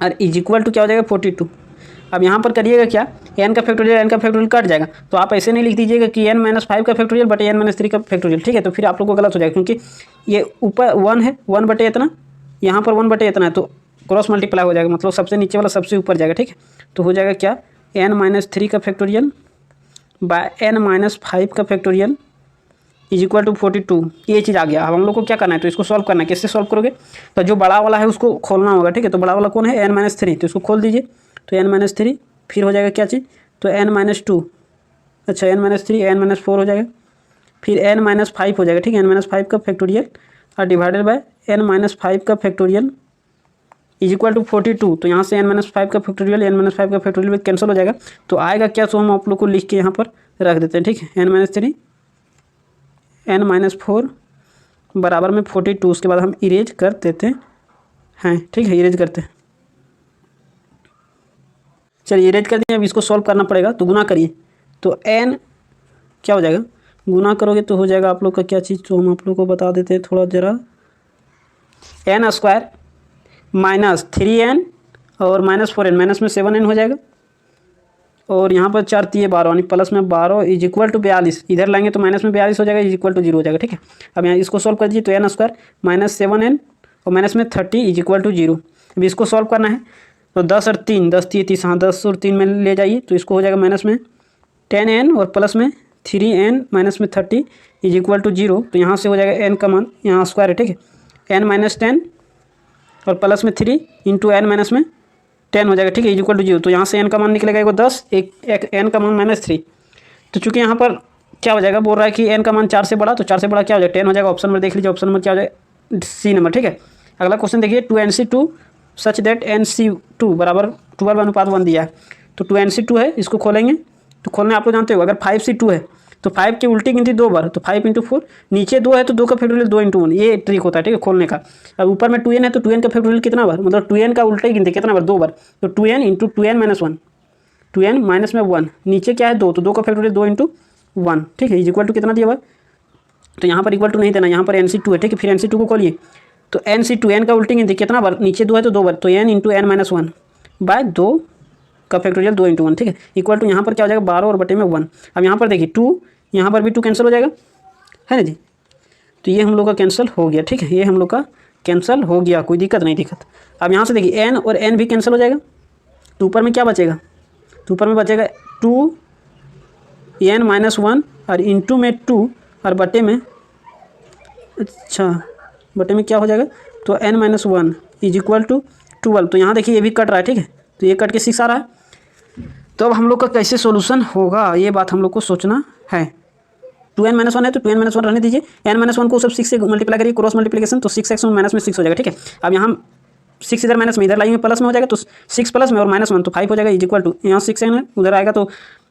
और इज इक्वल टू क्या हो जाएगा 42। अब यहाँ पर करिएगा क्या, n का फैक्टोरियल कट जाएगा, तो आप ऐसे नहीं लिख दीजिएगा कि n-5 का फैक्टोरियल बटे n-3 का फैक्टोरियल, ठीक है। तो फिर आप लोग को गलत हो जाएगा, क्योंकि ये ऊपर 1 है, 1 बटे इतना, यहाँ पर 1 बटे इतना है, तो क्रॉस मल्टीप्लाई हो जाएगा, मतलब सबसे नीचे वाला सबसे ऊपर जाएगा, ठीक है। तो हो जाएगा क्या, n-3 का फैक्टोरियल बाय n-5 का फैक्टोरियल इज इक्वल टू 42। ये चीज़ आ गया। अब हम लोग को क्या करना है, तो इसको सॉल्व करना है। कैसे सॉल्व करोगे, तो जो बड़ा वाला है उसको खोलना होगा, ठीक है। तो बड़ा वाला कौन है, n-3, तो इसको खोल दीजिए, तो n-3 फिर हो जाएगा क्या चीज़, तो n-2, अच्छा n-3 n-4 हो जाएगा, फिर n-5 हो जाएगा, ठीक है। n-5 का फैक्टोरियल और डिवाइडेड बाय n-5 का फैक्टोरियल इज इक्वल टू 42। तो यहाँ से n-5 का फैक्टोरियल n-5 का फैक्टोरियल भी कैंसिल हो जाएगा, तो आएगा क्या, तो हम आप लोग को लिख के यहाँ पर रख देते हैं, ठीक है। n-3 n-4 बराबर में 42, उसके बाद हम इरेज कर देते हैं, ठीक है, इरेज करते हैं। चलिए इरेज कर दिए। अब इसको सॉल्व करना पड़ेगा, तो गुना करिए, तो n क्या हो जाएगा, गुना करोगे तो हो जाएगा आप लोग का क्या चीज़, तो हम आप लोग को बता देते हैं थोड़ा ज़रा, n² माइनस 3n और माइनस 4n, माइनस में 7n हो जाएगा, और यहाँ पर 4 3 12 यानी प्लस में 12 इज इक्वल टू 42, इधर लाएंगे तो माइनस में 42 हो जाएगा, इज इक्वल टू 0 हो जाएगा, ठीक है। अब यहाँ इसको सॉल्व कर दीजिए, तो n² माइनस 7n और माइनस में 30 इज इक्वल टू 0। अब इसको सॉल्व करना है, तो 10 और 3 10 30, हाँ 10 और 3 में ले जाइए, तो इसको हो जाएगा माइनस में 10n और प्लस में 3n माइनस में 30 इज इक्वल टू 0। तो यहाँ से हो जाएगा n का मान, यहाँ स्क्वायर है, ठीक है, n-10 और प्लस में 3 इंटू n माइनस में 10 हो जाएगा, ठीक है, इज इक्वल टू 0। तो यहाँ से n का मान निकलेगा एगो 10, एक n का मान -3। तो चूंकि यहाँ पर क्या हो जाएगा, बोल रहा है कि n का मान 4 से बड़ा, तो 4 से बड़ा क्या हो जाएगा, 10 हो जाएगा। ऑप्शन नंबर देख लीजिए, ऑप्शन नंबर क्या हो जाएगा, C नंबर, ठीक है। अगला क्वेश्चन देखिए, 2NC2 सच दैट NC2 बराबर 12:1 दिया है, तो 2NC2 है, इसको खोलेंगे, तो खोलने आप लोग जानते हो, अगर 5C2 है तो 5 की उल्टी गिनती 2 बार, तो 5 × 4, नीचे 2 है तो 2 का फैक्टोरियल 2 × 1, ये ट्रिक होता है, ठीक है, खोलने का। अब ऊपर में 2n है तो 2n का फैक्टोरियल कितना बार, मतलब 2n का उल्टी गिनती कितना बार, 2 बार, तो 2n × 2n-1, 2n माइनस में 1, नीचे क्या है 2, तो 2 का फैक्टोरियल 2 × 1, ठीक है, इज इक्वल टू कितना दिया हुआ, तो यहाँ पर इक्वल टू नहीं देना, यहाँ पर NC2 है, ठीक है। फिर NC2 को खोलिए, तो NC2 n का उल्टी गिनती कितना बार, नीचे 2 है तो 2 बार, तो n × n-1 बाय 2 का फैक्टोरियल 2 × 1, ठीक है, इक्वल टू यहाँ पर क्या हो जाएगा 12 और बटे में 1। अब यहाँ पर देखिए 2, यहाँ पर भी 2 कैंसिल हो जाएगा, है ना जी, तो ये हम लोग का कैंसिल हो गया, ठीक है, ये हम लोग का कैंसिल हो गया, कोई दिक्कत नहीं दिक्कत। अब यहाँ से देखिए n और n भी कैंसिल हो जाएगा, तो ऊपर में क्या बचेगा, तो ऊपर में बचेगा 2n-1 और इंटू में 2 और बटे में, अच्छा बटे में क्या हो जाएगा, तो n-1 इज इक्वल टू 12। तो यहाँ देखिए ये भी कट रहा है, ठीक है, तो ये कट के 6 आ रहा है। तो अब हम लोग का कैसे सॉल्यूशन होगा, ये बात हम लोग को सोचना है। 2n-1 है तो 2n-1 रहने दीजिए, n-1 को सब 6 से मल्टीप्लाई करिए, क्रॉस मल्टीप्लिकेशन, तो 6x माइनस में 6 हो जाएगा, ठीक है। अब यहाँ 6 इधर माइनस में, इधर लाएंगे प्लस में हो जाएगा, तो 6 प्लस में और -1 तो 5 हो जाएगा, इज इक्वल टू यहाँ 6n है, उधर आएगा तो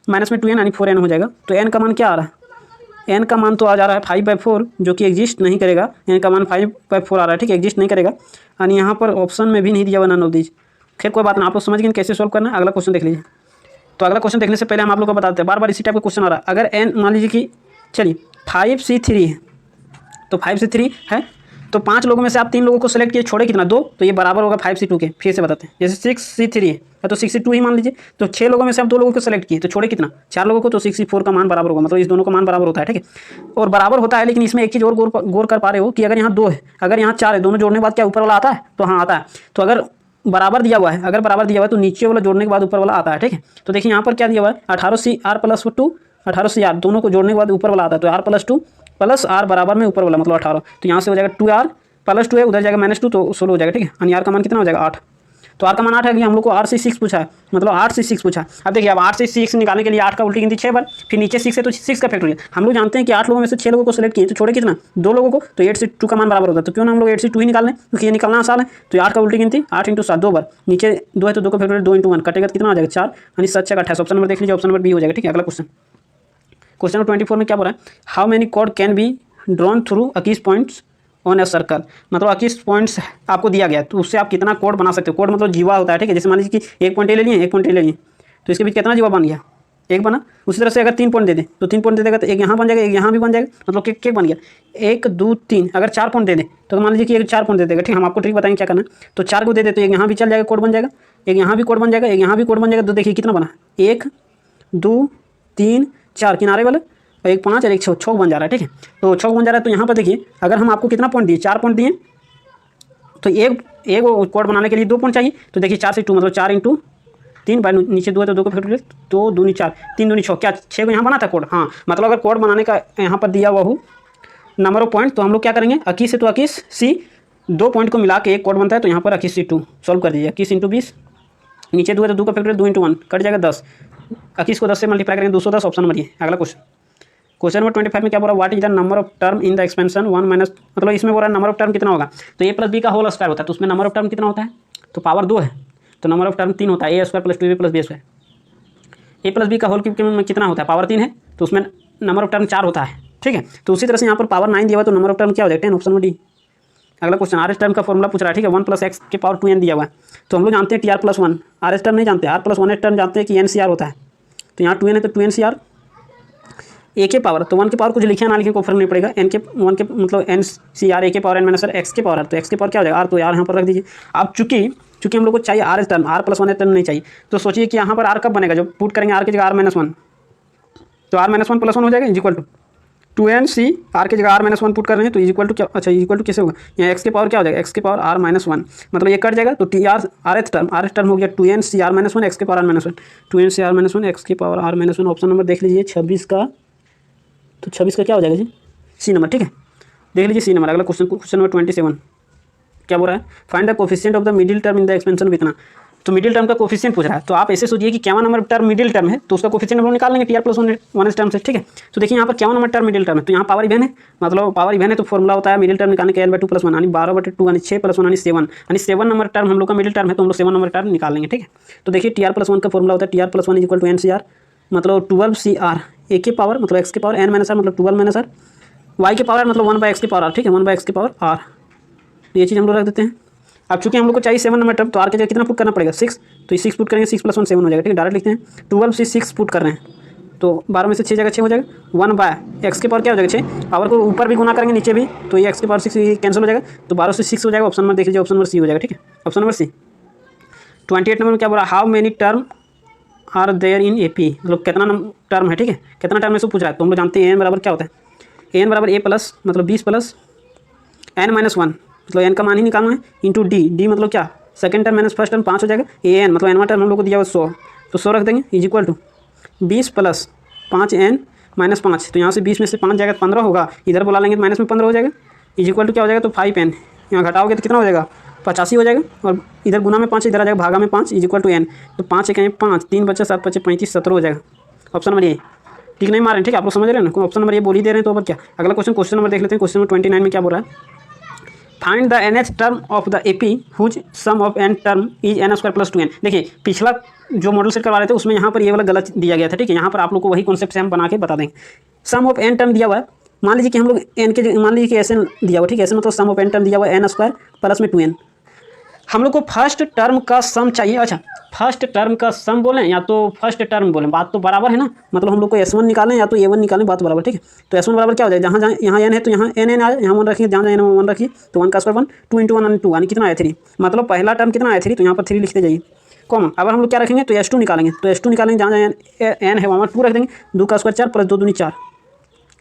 माइनस में 2n यानी 4n हो जाएगा। तो n का मान क्या आ रहा है, n का मान तो आ जा रहा है 5/4, जो कि एग्जिस्ट नहीं करेगा, n का मान 5/4 आ रहा है, ठीक है, एग्जिस्ट नहीं करेगा, और यहाँ पर ऑप्शन में भी नहीं दिया हुआ नन ऑफ दीज। खैर कोई बात ना, आप लोग समझ गए कैसे सॉल्व करना है। अगला क्वेश्चन देख लीजिए। तो अगला क्वेश्चन देखने से पहले हम आप लोग को बताते हैं, बार बार इसी टाइप का क्वेश्चन आ रहा है। अगर n मान लीजिए कि चलिए 5C3 है, तो 5C3 है, तो 5 लोगों में से आप 3 लोगों को सेलेक्ट किए, छोड़े कितना 2, तो ये बराबर होगा 5C2 के। फिर से बताते हैं, जैसे 6C3 है तो 6C2 ही मान लीजिए, तो 6 लोगों में से आप 2 लोगों को सेलेक्ट किए, तो छोड़े कितना 4 लोगों को, तो 6C4 का मान बराबर होगा, मतलब इस दोनों का मान बराबर होता है, ठीक है। और बराबर होता है, लेकिन इसमें एक चीज़ और गौर कर पा रहे हो कि अगर यहाँ 2 है, अगर यहाँ 4 है, दोनों जोड़ने के बाद क्या ऊपर वाला आता है, तो हाँ आता है। तो अगर बराबर दिया हुआ है, अगर बराबर दिया हुआ है तो नीचे वाला जोड़ने के बाद ऊपर वाला आता है, ठीक है। तो देखिए यहाँ पर क्या दिया हुआ है, 18CR + 2, 18CR दोनों को जोड़ने के बाद ऊपर वाला आता है, तो R + 2 + R बराबर में ऊपर वाला मतलब 18, तो यहाँ से हो जाएगा 2R + 2 है, उधर जाएगा -2, तो 16 हो जाएगा, ठीक है, यानी R का मान कितना हो जाएगा 8। तो आर का मान 8 है कि हम लोग को आर से 6 पूछा है, मतलब 8 से 6 पूछा। अब देखिए अब 8 से 6 निकालने के लिए 8 का उल्टी गिनती 6 बार, फिर नीचे 6 है तो 6 का फैक्टोरियल। हम लोग जानते हैं कि 8 लोगों में से 6 लोगों को सिलेक्ट किए तो छोड़े कितना 2 लोगों को, तो 8 से 2 का मान बराबर होता है। तो क्यों ना हम लोग 8 से 2 ही निकाल लें, क्योंकि ये निकालना आसान है। तो 8 का उल्टी गिनती 8 × 7 2 बार, नीचे 2 है तो 2 का फैक्टोरियल 2 × 1 कटेगा तो कितना आ जाएगा 4, यानी 7 × 28। ऑप्शन नंबर देख लीजिए, ऑप्शन नंबर बी हो जाएगा। ठीक है, अगला क्वेश्चन, क्वेश्चन नंबर 24 में क्या बोल रहा है, how many chord can be drawn through अकीस पॉइंट्स ऑन ए सर्कल। मतलब अकीस पॉइंट्स आपको दिया गया है तो उससे आप कितना कोड बना सकते हो। कोड मतलब जीवा होता है, ठीक है। जैसे मान लीजिए कि 1 पॉइंट ए ले लिए, 1 पॉइंट ए ले लिए, तो इसके बीच कितना जीवा बन गया, 1 बना। उसी तरह से अगर 3 पॉइंट दे दें तो 3 पॉइंट दे देगा तो एक यहाँ बन जाएगा, एक यहाँ भी बन जाएगा, मतलब केक बन गया 1 2 3। अगर 4 पॉइंट दे दें तो मान लीजिए कि एक 4 पॉइंट दे देगा, ठीक है। हम आपको ट्रिक बताएंगे क्या करना है। तो 4 को दे दे तो एक यहाँ भी चल जाएगा, कोड बन जाएगा, एक यहाँ भी कोड बन जाएगा, एक यहाँ भी कोड बन जाएगा। तो देखिए कितना बना, 1 2 3 4 किनारे वाले, और एक 5 और एक 6 बन जा रहा है, ठीक है। तो 6 बन जा रहा है। तो यहाँ पर देखिए अगर हम आपको कितना पॉइंट दिए, 4 पॉइंट दिए, तो एक कोड बनाने के लिए 2 पॉइंट चाहिए। तो देखिए 4 से 2 मतलब 4 × 3 बाय नीचे 2 है तो 2 का फैक्टोरियल, 2 दूनी 4 3 दूनी 6, क्या 6 को यहाँ बना था कोड। हाँ, मतलब अगर कोड बनाने का यहाँ पर दिया हुआ हो नंबर ऑफ पॉइंट, तो हम लोग क्या करेंगे, 21 है तो 21 सी 2 पॉइंट को मिला के एक कोड बनता है। तो यहाँ पर 21 × 2 सॉल्व कर दीजिए, 21 × 20, नीचे 2 है तो 2 का फैक्टोरियल 2 × 1 कट जाएगा 10, 21 को 10 से मल्टीप्लाई करेंगे 210। ऑप्शन नंबर ये। अगला क्वेश्चन, क्वेश्चन नंबर 25 में क्या बोल रहा है, what is the number of term in the expansion 1 minus, मतलब इसमें बोल रहा है नंबर ऑफ टर्म कितना होगा। तो a + b का होल स्क्वायर होता है, तो उसमें नंबर ऑफ टर्म कितना होता है, तो पावर 2 है तो नंबर ऑफ टर्म 3 होता है, a² + 2ab + b²। a + b का होल में कितना होता है, पावर 3 है तो उसमें नंबर ऑफ टर्म 4 होता है, ठीक है। तो उसी तरह से यहाँ पर पावर 9 दिया हुआ तो नंबर ऑफ टर्म क्या हो जाएगा 10। Option number D. अगला क्वेश्चन, आर एस टर्म का फॉर्मूला पूछ रहा है, ठीक है। 1 + x के पावर 2n दिया हुआ है। तो हम लोग जानते हैं T R + 1, R S term नहीं जानते, r + 1 टर्म जानते हैं कि एन सी आर होता है। तो यहाँ 2n है तो 2n सी आर, ए के पावर, तो 1 के पावर कुछ लिखे ना लिखे कोई फर्क नहीं पड़ेगा, एन के 1 के मतलब एन सी आर, ए के पावर n माइनस एक्स के पावर, तो एक्स के पावर क्या हो जाएगा आर, तो यार यहाँ पर रख दीजिए। अब चूंकि हम लोग को चाहिए R S term, r + 1 term नहीं चाहिए, तो सोचिए कि यहाँ पर r कब बनेगा, जब पुट करेंगे r की जगह r - 1, तो r - 1 + 1 हो जाएगा equal to 2n C, r की जगह r - 1 पुट कर रहे हैं तो इक्वल टू क्या, अच्छा इक्वल टू कैसे होगा, यहाँ x के पावर क्या हो जाएगा, x के पावर r - 1, मतलब ये कट जाएगा तो T R R S term हो गया 2n सी r - 1 x के पावर r - 1, 2n सी r - 1 x के पावर r - 1। ऑप्शन नंबर देख लीजिए 26 का, तो 26 का क्या हो जाएगा जी, सी नंबर, ठीक है। देख लीजिए सी नंबर। अगला क्वेश्चन, क्वेश्चन नंबर 27 क्या बोल रहा है, find the coefficient of the middle term in the expansion with ना। तो मिडिल टर्म का कोफिशिएंट पूछ रहा है, तो आप ऐसे सोचिए कि क्या नंबर टर्म मिडिल टर्म है तो उसका कोफिशिएंट हम लोग निकाल लेंगे टी आर + 1 टर्म से, ठीक है। तो देखिए यहाँ पर क्या नंबर टर्म मिडिल टर्म है, तो यहाँ पावर इवन है, मतलब पावर इवन है तो फॉर्मूला होता है मिडिल टर्म निकालने के l/2 + 1 यानी 12/2 यानी 6 + 1 यानी 7, यानी 7 नंबर टर्म हम लोग का मिडिल टर्म है, तो हम लोग 7 नंबर टर्म निकाल लेंगे, ठीक है। तो देखिए टी आर + 1 का फॉर्मूला होता है टी आर + 1 = NCR, मतलब 12CR, ए के पावर मतलब x के पावर n - r मतलब 12 - r, y के पावर मतलब 1/x के पावर r, ठीक है, 1/x के पावर r। ये चीज़ हम लोग रख देते हैं। अब चूंकि हम लोग को चाहिए 7 नंबर टर्म, तो r के जगह कितना पुट करना पड़ेगा 6, तो ये 6 पुट करेंगे, 6 + 1 7 हो जाएगा, ठीक है। डायरेक्ट लिखते हैं 12 से 6 पुट कर रहे हैं तो 12 में से 6 जगह 6 हो जाएगा, 1/x के पावर क्या हो जाएगा 6, पावर को ऊपर भी गुना करेंगे नीचे भी, तो ये x के पावर 6 कैंसिल हो जाएगा, तो 12 से 6 हो जाएगा। ऑप्शन नंबर देख लीजिए, ऑप्शन नंबर सी हो जाएगा, ठीक है। ऑप्शन नंबर सी। 28 नंबर में क्या बोला, how many term are there in AP, मतलब कितना टर्म है, ठीक है, कितना टर्म में से पूछ रहा है। तो हम लोग जानते हैं n बराबर क्या होता है, n बराबर a प्लस मतलब 20 प्लस n - 1, मतलब n का मान ही निकालना है, इंटू डी मतलब क्या, second term minus first term 5 हो जाएगा, an मतलब n वाला टर्म हम लोग को दिया हुआ 100, तो 100 रख देंगे is equal to 20 plus 5n - 5, तो यहाँ से 20 में से 5 जाएगा 15 होगा, इधर बुला लेंगे तो माइनस में 15 हो जाएगा, इज इक्वल टू क्या हो जाएगा, तो 5n, यहाँ घटाओगे तो कितना हो जाएगा 85 हो जाएगा, और इधर गुना में 5 इधर आ जाएगा भागा में 5 इज इक्वल टू n, तो 5 1 5 3 बचे 7 बचे 35 17 हो जाएगा। ऑप्शन नंबर ये ठीक नहीं मार रहे हैं, ठीक है, आप लोग समझ रहे हैं ना, ऑप्शन नंबर ये बोल ही दे रहे हैं, तो अब क्या। अगला क्वेश्चन, क्वेश्चन नंबर देख लेते हैं। क्वेश्चन नंबर 29 में क्या बोल रहा है, find the nth term of the AP whose sum of n term is n² + 2n। देखिए पिछला जो मॉडल सेट करवा रहे थे उसमें यहाँ पर ये वाला गलत दिया गया था, ठीक है। यहाँ पर आप लोग को वही कॉन्सेप्ट से हम बना के बता देंगे। सम ऑफ n टर्म दिया हुआ है, मान लीजिए कि हम लोग n के, मान लीजिए कि ऐसे दिया हुआ, ठीक है, ऐसे मतलब सम ऑफ n टर्म दिया हुआ है n² प्लस में 2n। हम लोग को फर्स्ट टर्म का सम चाहिए। अच्छा, फर्स्ट टर्म का सम बोलें या तो फर्स्ट टर्म बोलें, बात तो बराबर है ना, मतलब हम लोग को S1 निकालें या तो A1 निकालें, बात बराबर, ठीक है। तो S1 बराबर क्या हो जाएगा, जहाँ जहाँ यहाँ n है तो यहाँ n आए, यहाँ 1 रखिए, जहाँ जहाँ n 1 रखिए, तो 1 का स्क्वायर 1, 2 × 1 यानी 2, यानी कितना आया 3, मतलब पहला टर्म कितना आया 3, तो यहाँ पर 3 लिखते जाइए कॉमन। अब हम लोग क्या रखेंगे, तो S2 निकालेंगे, तो S2 निकालेंगे जहाँ जहाँ n है वहाँ 2 रख देंगे, 2 का स्क्वायर 4 प्लस 2 दूनी 4।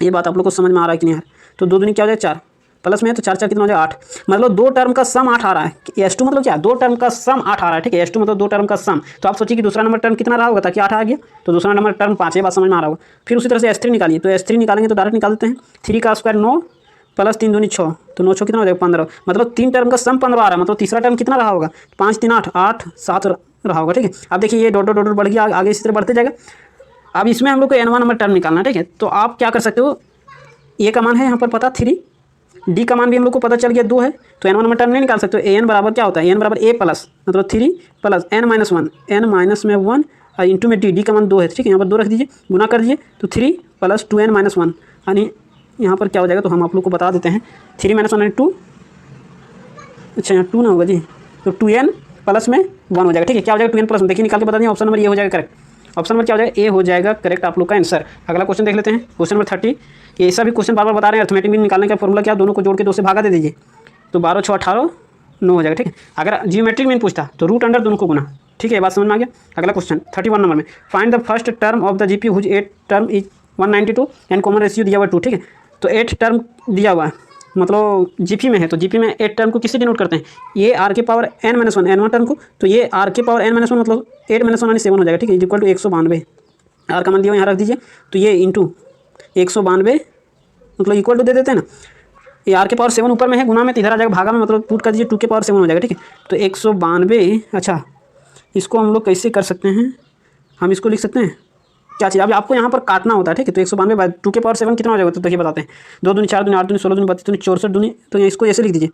ये बात आप लोग को समझ में आ रहा है कि नहीं यार, तो 2 दूनी क्या हो जाएगा 4, प्लस में तो 4 4 कितना हो जाएगा 8, मतलब 2 टर्म का सम 8 आ रहा है। S2 मतलब क्या, 2 टर्म का सम 8 आ रहा है, ठीक है। S2 मतलब 2 टर्म का सम, तो आप सोचिए कि दूसरा नंबर टर्म कितना रहा होगा ताकि 8 आ गया, तो दूसरा नंबर टर्म 5, ये बात समझ में आ रहा होगा। फिर उसी तरह से S3 निकालिए, तो S3 निकालेंगे तो डायरेक्ट निकाल देते हैं, 3 का स्क्वायर 9 प्लस 3 दूनी 6, तो 9 6 कितना हो जाएगा 15, मतलब 3 टर्म का सम 15 आ रहा है, मतलब तीसरा टर्म कितना रहा होगा 5 3 8 8 7 रहा होगा, ठीक है। अब देखिए ये डॉट डॉट डॉट बढ़ गया, आगे इसी तरह बढ़ते जाएगा। अब इसमें हम लोग को n1 नंबर टर्म निकालना है, ठीक है। तो आप क्या कर सकते हो, ए का मान है यहाँ पर पता 3, डी का मान भी हम लोग को पता चल गया 2 है, तो n1 नंबर टर्म नहीं निकाल सकते हो। ए एन बराबर क्या होता है, एन बराबर ए प्लस मतलब 3 plus n minus 1, n minus में 1 और इंटू में डी का मान 2 है, ठीक है। यहाँ पर 2 रख दीजिए, गुना कर दीजिए, तो 3 प्लस 2n माइनस 1, यानी यहाँ पर क्या हो जाएगा, तो हम आप लोग को बता देते हैं 3 माइनस 1 यानी 2, अच्छा यहाँ 2 ना होगा जी, तो 2n प्लस में 1 हो जाएगा, ठीक है। क्या हो जाएगा 2n प्लस में, देखिए निकाल के बता दें, ऑप्शन नंबर ये हो जाएगा करेक्ट। ऑप्शन नंबर क्या हो जाएगा, ए हो जाएगा करेक्ट आप लोग का आंसर। अगला क्वेश्चन देख लेते हैं, क्वेश्चन नंबर 30। ये ऐसा भी क्वेश्चन बार बार बता रहे हैं, अर्थमेटिक मीन निकालने का फॉर्मूला क्या, दोनों को जोड़ के 2 से भागा दे दीजिए, तो 12 6 18 9 हो जाएगा, ठीक है। अगर जियोमेट्रिक मीन पूछता तो रूट अंडर दोनों को गुना, ठीक है। ये बात समझ में आ गया। अगला क्वेश्चन 31 नंबर में, find the first term of the GP whose 8 term is 192 and common ratio दिया हुआ 2, ठीक है। तो 8 टर्म दिया हुआ है, मतलब जीपी में है, तो जीपी में 8 टर्म को किससे डिनोट करते हैं, ये आर के power n minus 1 n1 term को, तो ये आर के पावर n माइनस 1 मतलब 8 माइनस 1 यानी 7 हो जाएगा, ठीक है। इक्वल टू 192, आर का मान दिया यहाँ रख दीजिए, तो ये इंटू 192 मतलब इक्वल टू दे देते हैं ना, ये आर के पावर 7 ऊपर में है, गुना में तो इधर आ जाएगा, भागा में मतलब पुट कर दीजिए 2 के पावर 7 हो जाएगा, ठीक है। तो 192, अच्छा इसको हम लोग कैसे कर सकते हैं, हम इसको लिख सकते हैं क्या चीज़, अब आपको यहाँ पर काटना होता है, ठीक है। तो 192 बाय 2 के पावर 7 कितना हो जाएगा, तो देखिए बताते हैं, 2 दूनी 4 दूनी 8 दूनी 16 दूनी 32 दूनी 64 दूनी, तो इसको ऐसे लिख दीजिए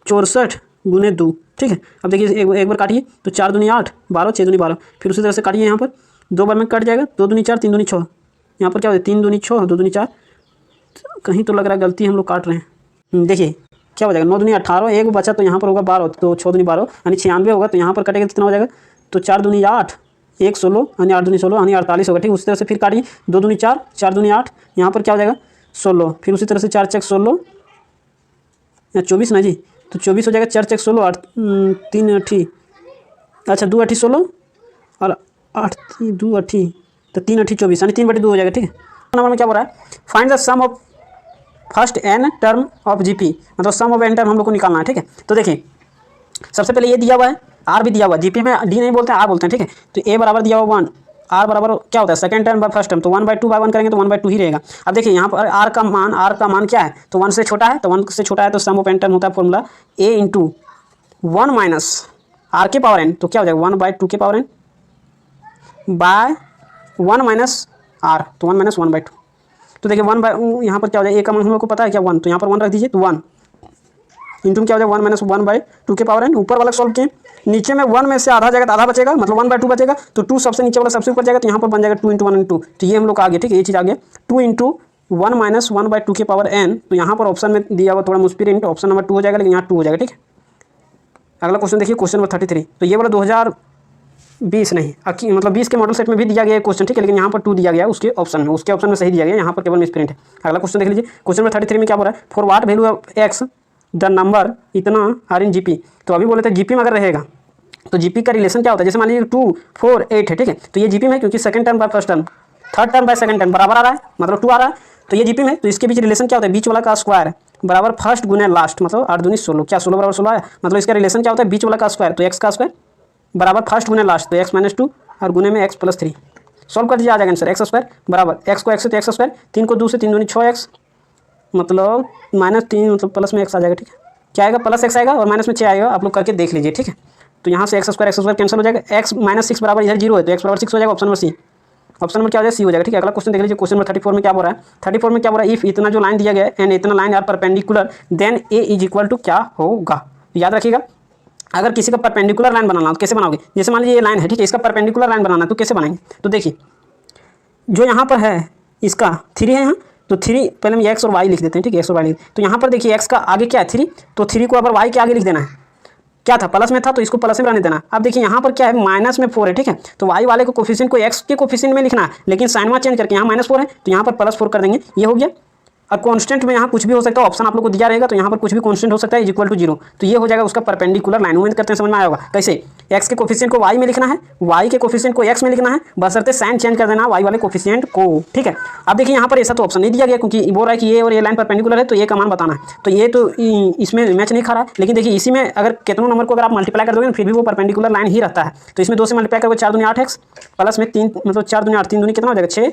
64 गुने 2, ठीक है। अब देखिए एक बार काटिए, तो 4 दूनी 8 12 6 दूनी 12, फिर उसी तरह से काटिए, यहाँ पर 2 बार में कट जाएगा, 2 दूनी 4 3 दूनी 6, यहाँ पर क्या हो जाएगा 3 दूनी 6 2 दूनी 4, कहीं तो लग रहा है गलती हम लोग काट रहे हैं, देखिए क्या हो जाएगा 9 दूनी 18, एक बचा तो यहाँ पर होगा 12, तो 6 दूनी 12 यानी 96 होगा, तो यहाँ पर कटेगा कितना हो जाएगा, तो 4 दूनी 8 1 16 यानी 8 दूनी 16 यानी 48 होगा, ठीक। उसी तरह से फिर काटिए, 2 दूनी 4 4 दूनी 8, यहाँ पर क्या हो जाएगा 16, फिर उसी तरह से 4 चेक 16 या 24 ना जी, तो 24 हो जाएगा, 4 चेक 16 8 3 8, अच्छा 2 8 16 और 8 2 8, तो 3 8 24 यानी 3/2 हो जाएगा, ठीक है। नंबर में क्या बोल रहा है, find the sum of first n term of GP, मतलब सम ऑफ n टर्म हम लोग को निकालना है, ठीक है। तो देखिए सबसे पहले ये दिया हुआ है, आर भी दिया हुआ है, जीपी में डी नहीं बोलते हैं आर बोलते हैं, ठीक है। तो ए बराबर दिया हुआ 1, आर बराबर क्या होता है second term by first term, तो 1/2 बाय 1 करेंगे तो 1/2 ही रहेगा। अब देखिए यहाँ पर आर का मान क्या है, तो 1 से छोटा है, तो 1 से छोटा है तो सम ऑफ n टर्म होता है formula A into 1 minus R के पावर n, तो क्या हो जाएगा 1/2 के power n by 1 minus R, तो 1 माइनस 1/2, तो देखिए 1 बाय यहाँ पर क्या हो जाएगा, ए का मान हम लोग को पता है क्या 1, तो यहाँ पर 1 रख दीजिए, तो 1 इंटू क्या हो जाएगा 1 माइनस 1/2 के पावर n, ऊपर वाला सॉल्व किए, नीचे में 1 में से आधा जाएगा तो आधा बचेगा, मतलब 1/2 बचेगा, तो 2 सबसे नीचे वाला सबसे ऊपर जाएगा, तो यहाँ पर बन जाएगा 2 इंटू 1 इंटू, तो ये हम लोग आ गया, ठीक है। ये चीज़ आ गया 2 इंटू 1 माइनस 1/2 के पावर n, तो यहाँ पर ऑप्शन में दिया हुआ थोड़ा मुश्किल, ऑप्शन नंबर 2 हो जाएगा, लेकिन यहाँ 2 हो जाएगा, ठीक है। अगला क्वेश्चन देखिए, क्वेश्चन नंबर 33, तो ये वाला 2020 नहीं मतलब 20 के मॉडल सेट में भी दिया गया है क्वेश्चन, ठीक है, लेकिन यहाँ पर 2 दिया गया है उसके ऑप्शन में सही दिया गया है, यहाँ पर केवल मिसप्रिंट है। अगला क्वेश्चन देख लीजिए, क्वेश्चन नंबर 33 में क्या बोल रहा है, for what value of x the number इतना आर इन जीपी, तो अभी बोले थे जीपी में अगर रहेगा तो जीपी का रिलेशन क्या होता है, जैसे मान लीजिए 2 4 8 है, ठीक है, तो ये जीपी में क्योंकि second term by first term, third term by second term बराबर आ रहा है, मतलब 2 आ रहा है, तो ये जीपी में, तो इसके बीच रिलेशन क्या होता है, बीच वाला का स्क्वायर बराबर फर्स्ट गुने लास्ट, मतलब 8 दूनी 16, क्या 16 बराबर 16 है, मतलब इसका रिलेशन क्या होता है, बीच वाला का स्क्वायर, तो एक्स का स्क्वायर बराबर फर्स्ट गुने लास्ट, तो एक्स माइनस 2 और गुने में एक्स प्लस 3, सॉल्व कर दीजिए आ जाएगा आंसर, एक्स स्क्वायर बराबर एक्स को एक्स से तो एक्स स्क्वायर, 3 को 2 से 3 दूनी 6x, मतलब माइनस 3 मतलब प्लस में एक्स आ जाएगा, ठीक है। क्या आएगा प्लस एक्स आएगा और माइनस में 6 आएगा, आप लोग करके देख लीजिए, ठीक है। तो यहाँ से एक्स स्क्वायर कैंसिल हो जाएगा, एक्स माइनस 6 बराबर इधर 0 है, तो एक्स बराबर 6 हो जाएगा, option number C, option number क्या हो जाएगा सी हो जाएगा, ठीक है। अगला क्वेश्चन देख लीजिए, क्वेश्चन नंबर 34 में क्या बोल रहा है, 34 में क्या बोल रहा है, इफ इतना जो लाइन दिया गया है एंड इतना line are perpendicular then A is equal to क्या होगा, याद रखिएगा। अगर किसी का परपेंडिकुलर लाइन बनाना तो कैसे बनाओगे, जैसे मान लीजिए ये लाइन है, ठीक है, इसका परपेंडिकुलर लाइन बनाना तो कैसे बनाएंगे, तो देखिए जो यहाँ पर है इसका 3 है यहाँ, तो 3 पहले हम एक्स और वाई लिख देते हैं, ठीक है, एक्स और वाई लिख, तो यहाँ पर देखिए एक्स का आगे क्या है 3, तो 3 को अगर वाई के आगे लिख देना है, क्या था प्लस में था तो इसको प्लस में रहने देना। अब देखिए यहाँ पर क्या है माइनस में 4 है, ठीक है, तो वाई वाले को कोफिशिएंट को एक्स के कोफिशिएंट में लिखना है, लेकिन साइनवा चेंज करके यहाँ -4 है तो यहाँ पर +4 कर देंगे, ये हो गया। अब कांस्टेंट में यहाँ कुछ भी हो सकता है, ऑप्शन आप लोग को दिया रहेगा, तो यहाँ पर कुछ भी कांस्टेंट हो सकता है इक्वल टू 0, तो ये हो जाएगा उसका परपेंडिकुलर लाइन। उम्मीद करते हैं समझ में आया होगा। कैसे एक्स के कोफिशिएंट को वाई में लिखना है, वाई के कोफिशिएंट को एक्स में लिखना है, बशर्ते साइन चेंज कर देना वाई वाले कोफिशिएंट को, ठीक है। अब देखिए यहाँ पर ऐसा तो ऑप्शन नहीं दिया गया क्योंकि बोल रहा है कि ये और ये लाइन परपेंडिकुलर है तो ये का मान बताना है, तो ये तो इसमें मैच नहीं खा रहा है। लेकिन देखिए इसी में अगर कितनों नंबर को अगर आप मल्टीप्लाई कर दोगे फिर भी वो परपेंडिकुलर लाइन ही रहता है, तो इसमें 2 से मल्टीप्लाई करोगे 4 दूनी 8x प्लस में 3 मतलब 4 दूनी 8 3 दूनी कितना हो जाएगा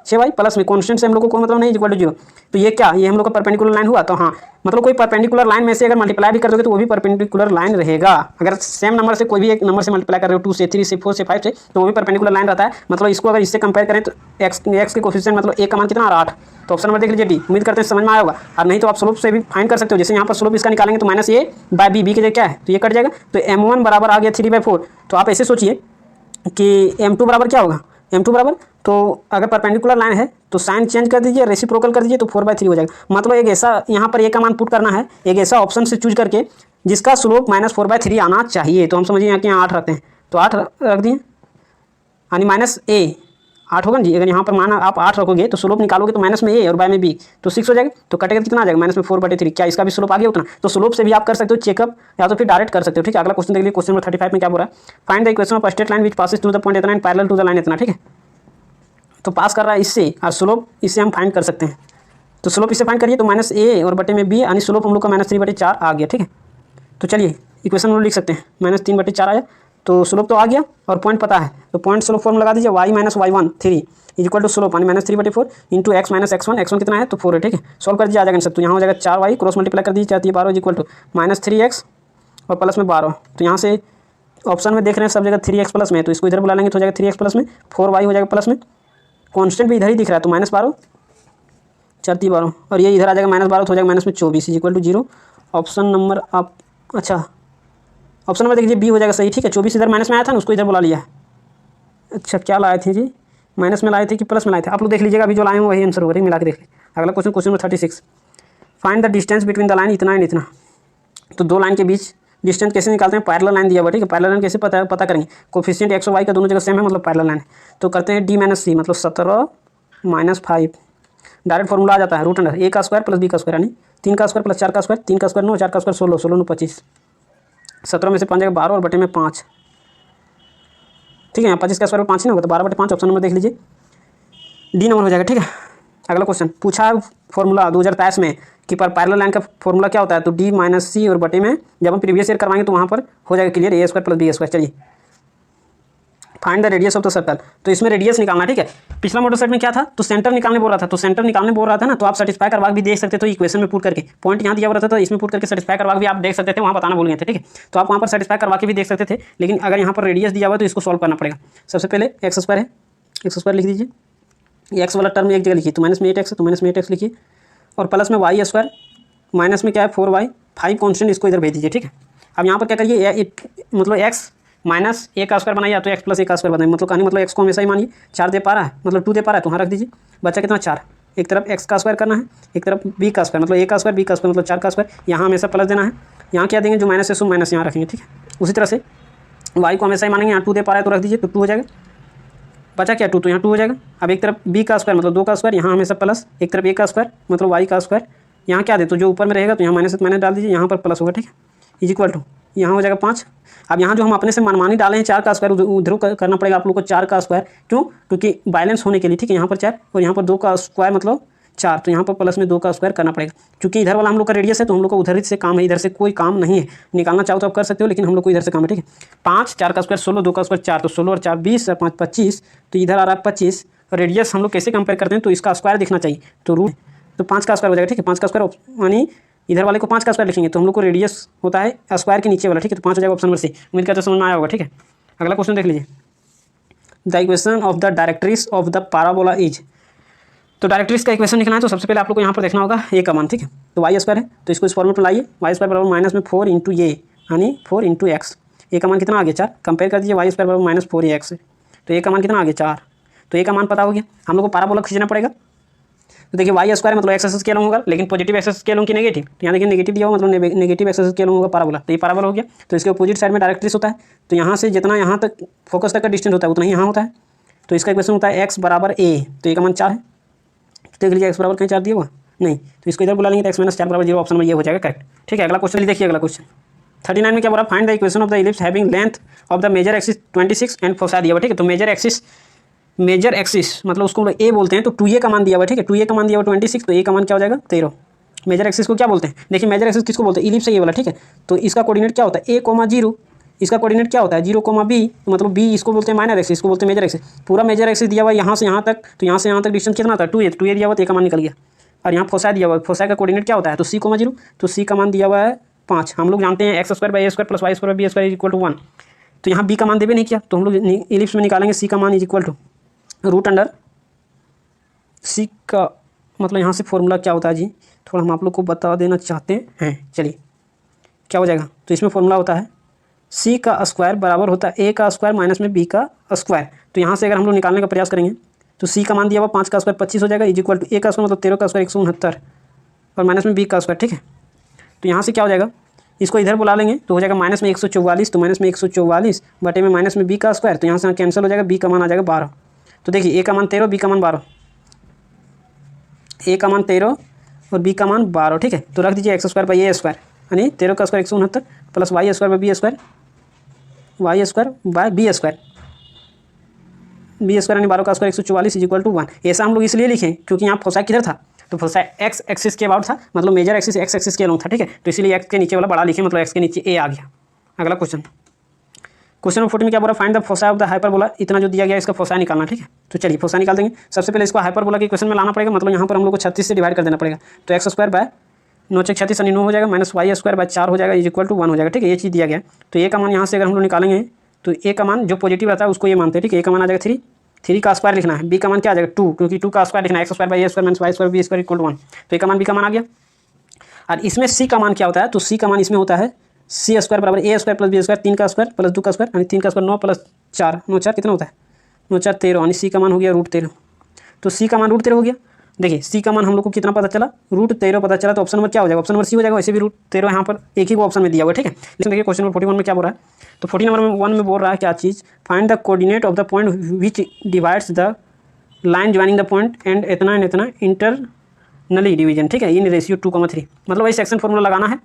6y प्लस में कॉन्स्टेंट से हम लोग को कोई मतलब नहीं इक्वल टू 0, तो ये क्या ये हम लोग का परपेंडिकुलर लाइन हुआ। तो हाँ मतलब कोई परपेंडिकुलर लाइन में से अगर मल्टीप्लाई भी कर दोगे तो वो भी परपेंडिकुलर लाइन रहेगा। अगर सेम नंबर से कोई भी एक नंबर से मल्टीप्लाई कर रहे हो 2 से 3 से 4 से 5 से तो वो भी परपेंडिकुलर लाइन रहता है। मतलब इसको अगर इससे कंपेयर करें तो एक्स के कोफिशिएंट मतलब एक का मान कितना 8, तो ऑप्शन नंबर देख लीजिए डी। उम्मीद करते हैं समझ में आया होगा, और नहीं तो आप स्लोप से भी फाइंड कर सकते हो। जैसे यहाँ पर स्लोप इसका निकालेंगे तो माइनस ए बाय बी, बी के जगह क्या है तो ये कट जाएगा, तो m1 बराबर आ गया 3/4। तो आप ऐसे सोचिए कि m2 बराबर क्या होगा, m2 बराबर तो अगर परपेंडिकुलर लाइन है तो साइन चेंज कर दीजिए, रेसिप्रोकल कर दीजिए तो 4/3 हो जाएगा। मतलब एक ऐसा यहाँ पर ए का मान पुट करना है, एक ऐसा ऑप्शन से चूज करके जिसका स्लोप -4/3 आना चाहिए। तो हम समझिए यहाँ के यहाँ 8 रखते हैं तो 8 रख दिए, यानी माइनस ए 8 होगा जी। अगर यहाँ पर मान आप 8 रखोगे तो स्लोप निकालोगे तो माइनस में ए और बाय में बी तो 6 हो जाएगा, तो कटेगा कितना आ जाएगा -4/3। क्या इसका भी स्लोप आ गया उतना, तो स्लोप से भी आप कर सकते हो चेकअप या तो फिर डायरेक्ट कर सकते हो, ठीक है। अगला क्वेश्चन देख लीजिए, क्वेश्चन नंबर 35 में क्या बोल रहा है, find the equation of straight line which passes through the point इतना and parallel to the line इतना, ठीक है। तो पास कर रहा है इससे और स्लोप इससे हम फाइंड कर सकते हैं, तो स्लोप इससे फाइंड करिए तो माइनस ए और बटे में बी, यानी स्लोप हम लोग का -3/4 आ गया, ठीक है। तो चलिए इक्वेशन हम लोग लिख सकते हैं, -3/4 आया तो स्लोप तो आ गया और पॉइंट पता है, तो पॉइंट स्लोप फॉर्म लगा दीजिए y - y1 3 equal to slope यानी -3/4 इंटू x - x1, x1 कितना है तो 4 है, ठीक है। सॉल्व कर दीजिए आ जाएगा आंसर, तो यहाँ हो जाएगा 4y क्रॉस मल्टीप्लाई कर दीजिए 4 12 इक्वल टू -3x और प्लस में 12। तो यहाँ से ऑप्शन में देख रहे हैं सब जगह 3x प्लस में, तो इसको इधर बुला लेंगे तो हो जाएगा 3x प्लस में 4y हो जाएगा प्लस में, कॉन्स्टेंट भी इधर ही दिख रहा है तो -12 4 12 और ये इधर आ जाएगा -12 तो हो जाएगा -24 इक्वल टू 0। ऑप्शन नंबर आप अच्छा ऑप्शन नंबर देख लीजिए बी हो जाएगा सही, ठीक है। 24 इधर माइनस में आया था ना, उसको इधर बुला लिया है। अच्छा क्या लाए थे जी, माइनस में लाए थे कि प्लस में लाए थे, आप लोग देख लीजिएगा, अभी जो लाए हैं वही आंसर हो रही मिला के देख लीजिए। अगला question, question number 36, find the distance between the line इतना एंड इतना। तो दो लाइन के बीच डिस्टेंस कैसे निकालते हैं, पैरेलल लाइन दिया हुआ, ठीक है। पैरेलल लाइन कैसे पता करेंगे, कोफिशिएंट एक्स और वाई का दोनों जगह सेम है मतलब पैरेलल लाइन है, तो करते हैं d - c मतलब 17 - 5। डायरेक्ट फॉर्मूला आ जाता है √अंडर a का स्क्वायर प्लस b का स्क्वायर, यानी 3 का स्क्वायर प्लस 4 का स्क्वायर, 3 का स्क्वायर 9, 4 का स्क्वायर 16, 16 9 25, 17 में से 5 जाएगा 12 और बटे में 5, ठीक है। यहाँ 25 का स्क्वायर 5 ही ना होगा तो 12/5 ऑप्शन नंबर देख लीजिए डी नंबर हो जाएगा, ठीक है। अगला क्वेश्चन पूछा है फॉर्मूला 2023 में कि पर पैरेलल लाइन का फॉर्मूला क्या होता है, तो d - c और बटे में जब हम प्रीवियस ईयर करवाएंगे तो वहाँ पर हो जाएगा clear a square plus b square. चलिए find the radius of the circle, तो इसमें रेडियस निकालना, ठीक है। पिछला मॉडल सेट में क्या था तो सेंटर निकालने बोल रहा था, तो सेंटर निकालने बोल रहा था ना, तो आप सेटिस्फाई करवा भी देख सकते थे इक्वेशन में पुट करके, पॉइंट यहाँ दिया हुआ रहता था तो इसमें पुट करके सेटिस्फाई करवा भी आप देख सकते थे, वहाँ बताना भूल गए थे, ठीक है। तो आप वहाँ पर सेटिस्फाई करवा के भी देख सकते थे, लेकिन अगर यहाँ पर रेडियस दिया हुआ तो इसको सॉल्व करना पड़ेगा। सबसे पहले एक्स स्क्वायर है, एक्स स्क्वायर लिख दीजिए, एक्स वाला टर्म एक जगह लिखिए तो -8x तो -8x लिखिए, और प्लस में वाई स्क्वायर माइनस में क्या है 4y 5 कॉन्स्टेंट इसको इधर भेज दीजिए, ठीक है। अब यहाँ पर क्या करिए मतलब x माइनस a का स्क्वायर बनाइए, तो x प्लस a का स्क्वायर बनाइए, मतलब कहानी मतलब x को हमेशा ही मानिए 4 दे पा रहा है मतलब 2 दे पा रहा है तो वहाँ रख दीजिए, बच्चा कितना 4। एक तरफ x का स्क्वायर करना है, एक तरफ b का स्क्वायर मतलब a का स्क्वायर b का स्क्वायर मतलब 4 का स्क्वायर, यहाँ हमेशा प्लस देना है, यहाँ क्या देंगे जो माइनस है सो माइनस यहाँ रखेंगे, ठीक है। उसी तरह से y को हमेशा ही मानेंगे, यहाँ 2 दे पा रहा है तो रख दीजिए तो 2 हो जाएगा, बचा क्या 2 तो यहाँ 2 हो जाएगा। अब एक तरफ b का स्क्वायर मतलब 2 का स्क्वायर, यहाँ हमेशा प्लस, एक तरफ a का स्क्वायर मतलब y का स्क्वायर, यहाँ क्या दे तो जो ऊपर में रहेगा तो यहाँ माइनस डाल दीजिए, यहाँ पर प्लस होगा, ठीक है। इक्वल टू यहाँ हो जाएगा 5। अब यहाँ जो हम अपने से मनमानी डाले हैं 4 का स्क्वायर उधर करना पड़ेगा आप लोग को 4 का स्क्वायर, क्यों क्योंकि बैलेंस होने के लिए, ठीक है। यहाँ पर 4 और यहाँ पर 2 का स्क्वायर मतलब 4, तो यहाँ पर प्लस में 2 का स्क्वायर करना पड़ेगा, क्योंकि इधर वाला हम लोग का रेडियस है तो हम लोग को उधर से काम है, इधर से कोई काम नहीं है। निकालना चाहो तो आप कर सकते हो, लेकिन हम लोग को इधर से काम है, ठीक है। 5 4 का स्क्वायर 16, 2 का स्क्वायर 4 तो 16 और 4 20 और 5 25, तो इधर आ रहा है 25। रेडियस हम लोग कैसे कंपेयर करते हैं तो इसका स्क्वायर दिखना चाहिए, तो 5 का स्क्वायर हो जाएगा, ठीक है। 5 का स्क्वायर यानी इधर वाले को 5 का स्क्वायर लिखेंगे तो हम लोग को रेडियस होता है स्क्वायर के नीचे वाला, ठीक है। तो 5 हो जाएगा ऑप्शन नंबर सी। उम्मीद करते समझ में आया होगा, ठीक है। अगला क्वेश्चन देख लीजिए, the equation of the directrix of the parabola is. तो डायरेक्ट्रिक्स का इक्वेशन लिखना है तो सबसे पहले आप लोग को यहाँ पर देखना होगा ए का मान, ठीक है। तो वाई स्क्वायर है तो इसको इस फॉर्मेट में लाइए, वाई स्क्वायर बराबर माइनस में 4 इंटू ए यानी 4 इंटू एक्स। ए का मान कितना आ गया 4, कंपेयर कर दीजिए वाई स्क्वायर बराबर -4ax, तो ए का मान कितना आ गया 4, तो ए का मान पता हो गया। हम लोग को पैराबोला खींचना पड़ेगा, तो देखिए वाई स्क्वायर मतलब एक्स स्केल होगा, लेकिन पॉजिटिव एक्स स्केल होगी नेगेटिव, तो यहाँ देखिए नेगेटिव दिया हुआ मतलब नेगेटिव एक्स स्केल होगा पैराबोला, तो ये पैराबोला हो गया। तो इसके अपोजिट साइड में डायरेक्ट्रिक्स होता है, तो यहाँ से जितना यहाँ तक फोकस तक का डिस्टेंस होता है उतना ही यहाँ होता है, तो इसका इक्वेशन होता है x बराबर a, तो ए का मान 4 है। तो देख लीजिए x बराबर कहीं 4 दिया हुआ नहीं, तो इसको इधर बुला लेंगे तो x - 4 बराबर 0, ऑप्शन में ये हो जाएगा करेक्ट, ठीक है। अगला क्वेश्चन देखिए, अगला क्वेश्चन 39 में क्या बोला, find the equation of the ellipse having length of the major axis 26 and foci दिया हुआ, ठीक है। तो मेजर एक्सिस मतलब उसको ए बोलते हैं, तो 2a का मान दिया हुआ, ठीक है। 2a का मान दिया हुआ 26, तो a का मान क्या हो जाएगा 13। मेजर एक्सिस को क्या बोलते हैं, देखिए मेजर एक्सिस किसको बोलते हैं, इलिप्स है ये वाला, ठीक है। तो इसका कोऑर्डिनेट क्या होता है a, 0, इसका कोऑर्डिनेट क्या होता है 0, b, तो मतलब b इसको बोलते हैं माइनर एक्सिस, इसको बोलते हैं मेजर एक्सिस। पूरा मेजर एक्सिस दिया हुआ है यहाँ से यहाँ तक, तो यहाँ से यहाँ तक डिस्टेंस कितना था 2a, 2a दिया हुआ तो a का मान निकल गया। और यहाँ फोसा दिया हुआ है, फोसा का कोऑर्डिनेट क्या होता है, तो c, 0, तो c का मान दिया हुआ है 5। हम लोग जानते हैं x² + y² b² = 1, तो यहाँ b का मान देवे नहीं किया, तो हम लोग इलिप्स में निकालेंगे c का मान = √c का, मतलब यहाँ से फॉर्मूला क्या होता है जी, थोड़ा हम आप लोग को बता देना चाहते हैं। चलिए क्या हो जाएगा, तो इसमें फॉर्मूला होता है c का स्क्वायर बराबर होता है a का स्क्वायर माइनस में b का स्क्वायर। तो यहाँ से अगर हम लोग निकालने का प्रयास करेंगे तो c का मान दिया हुआ 5 का स्क्वायर 25 हो जाएगा, = a का स्क्वायर मतलब 13 का स्क्वायर 169 और माइनस में b का स्क्वायर, ठीक है। तो यहाँ से क्या हो जाएगा, इसको इधर बुला लेंगे तो हो जाएगा माइनस में 144, तो माइनस में 144 बटे में माइनस में b का स्क्वायर, तो यहाँ से कैंसिल हो जाएगा, b का मान आ जाएगा 12। तो देखिए a का मान 13, b का मान 12, a का मान 13 और b का मान 12, ठीक है। तो रख दीजिए x² / a² यानी 13 का square 169 plus y² / b² y² यानी 12 का स्क्वायर 144 = 1। ऐसा हम लोग इसलिए लिखें क्योंकि यहाँ फोसा किधर था, तो फोसा x एक्सिस के अबाउट था, मतलब मेजर एक्सिस x एक्सिस के अलॉन्ग था, ठीक है। तो इसीलिए x के नीचे वाला बड़ा लिखे, मतलब x के नीचे a आ गया। अगला क्वेश्चन नंबर 40 में क्या बोला, find the fossa of the hyperbola. इतना जो दिया गया इसका फोसा निकालना, ठीक है। तो चलिए फोसा निकाल देंगे। सबसे पहले इसको हाइपरबोला के इक्वेशन में लाना पड़ेगा, मतलब यहाँ पर हम लोग को 36 से डिवाइड कर देना पड़ेगा। तो x² / 9 × 36 यानी 9 हो जाएगा, माइनस y² / 4 हो जाएगा = 1 हो जाएगा, ठीक है। ये चीज़ दिया गया। तो a का मान यहाँ से अगर हम लोग निकालेंगे तो a का मान जो पॉजिटिव रहता है उसको ये मानते हैं, ठीक है। a का मान आ जाएगा 3 का स्क्वायर लिखना है, b का मान क्या आ जाएगा 2, क्योंकि 2 का स्क्वायर लिखना है, x² / a² - y² b² = 1। तो a का मान b का मान आ गया। और इसमें c का मान क्या होता है, तो c का मान इसमें होता है c² = a² + b² 3 का स्क्वायर प्लस 2 का स्क्वायर यानी 3 का स्क्वायर 9 + 4 9 4 कितना होता है 9 4 13 यानी c का मान हो गया √13। तो c का मान √13 हो गया। देखिए c का मान हम लोग को कितना पता चला, √13 पता चला। तो ऑप्शन नंबर क्या हो जाएगा, ऑप्शन नंबर सी हो जाएगा। वैसे भी √13 यहाँ पर एक ही ऑप्शन में दिया हुआ है, ठीक है। लेकिन देखिए क्वेश्चन नंबर 41 में क्या बोल रहा है, तो 40 नंबर 1 में बोल रहा है क्या चीज़, find the coordinate of the point which divides the line joining the point and इतना इंटरनली डिवीजन, ठीक है, इन रेशियो 2,3। मतलब वही सेक्शन फॉर्मूला लगाना है।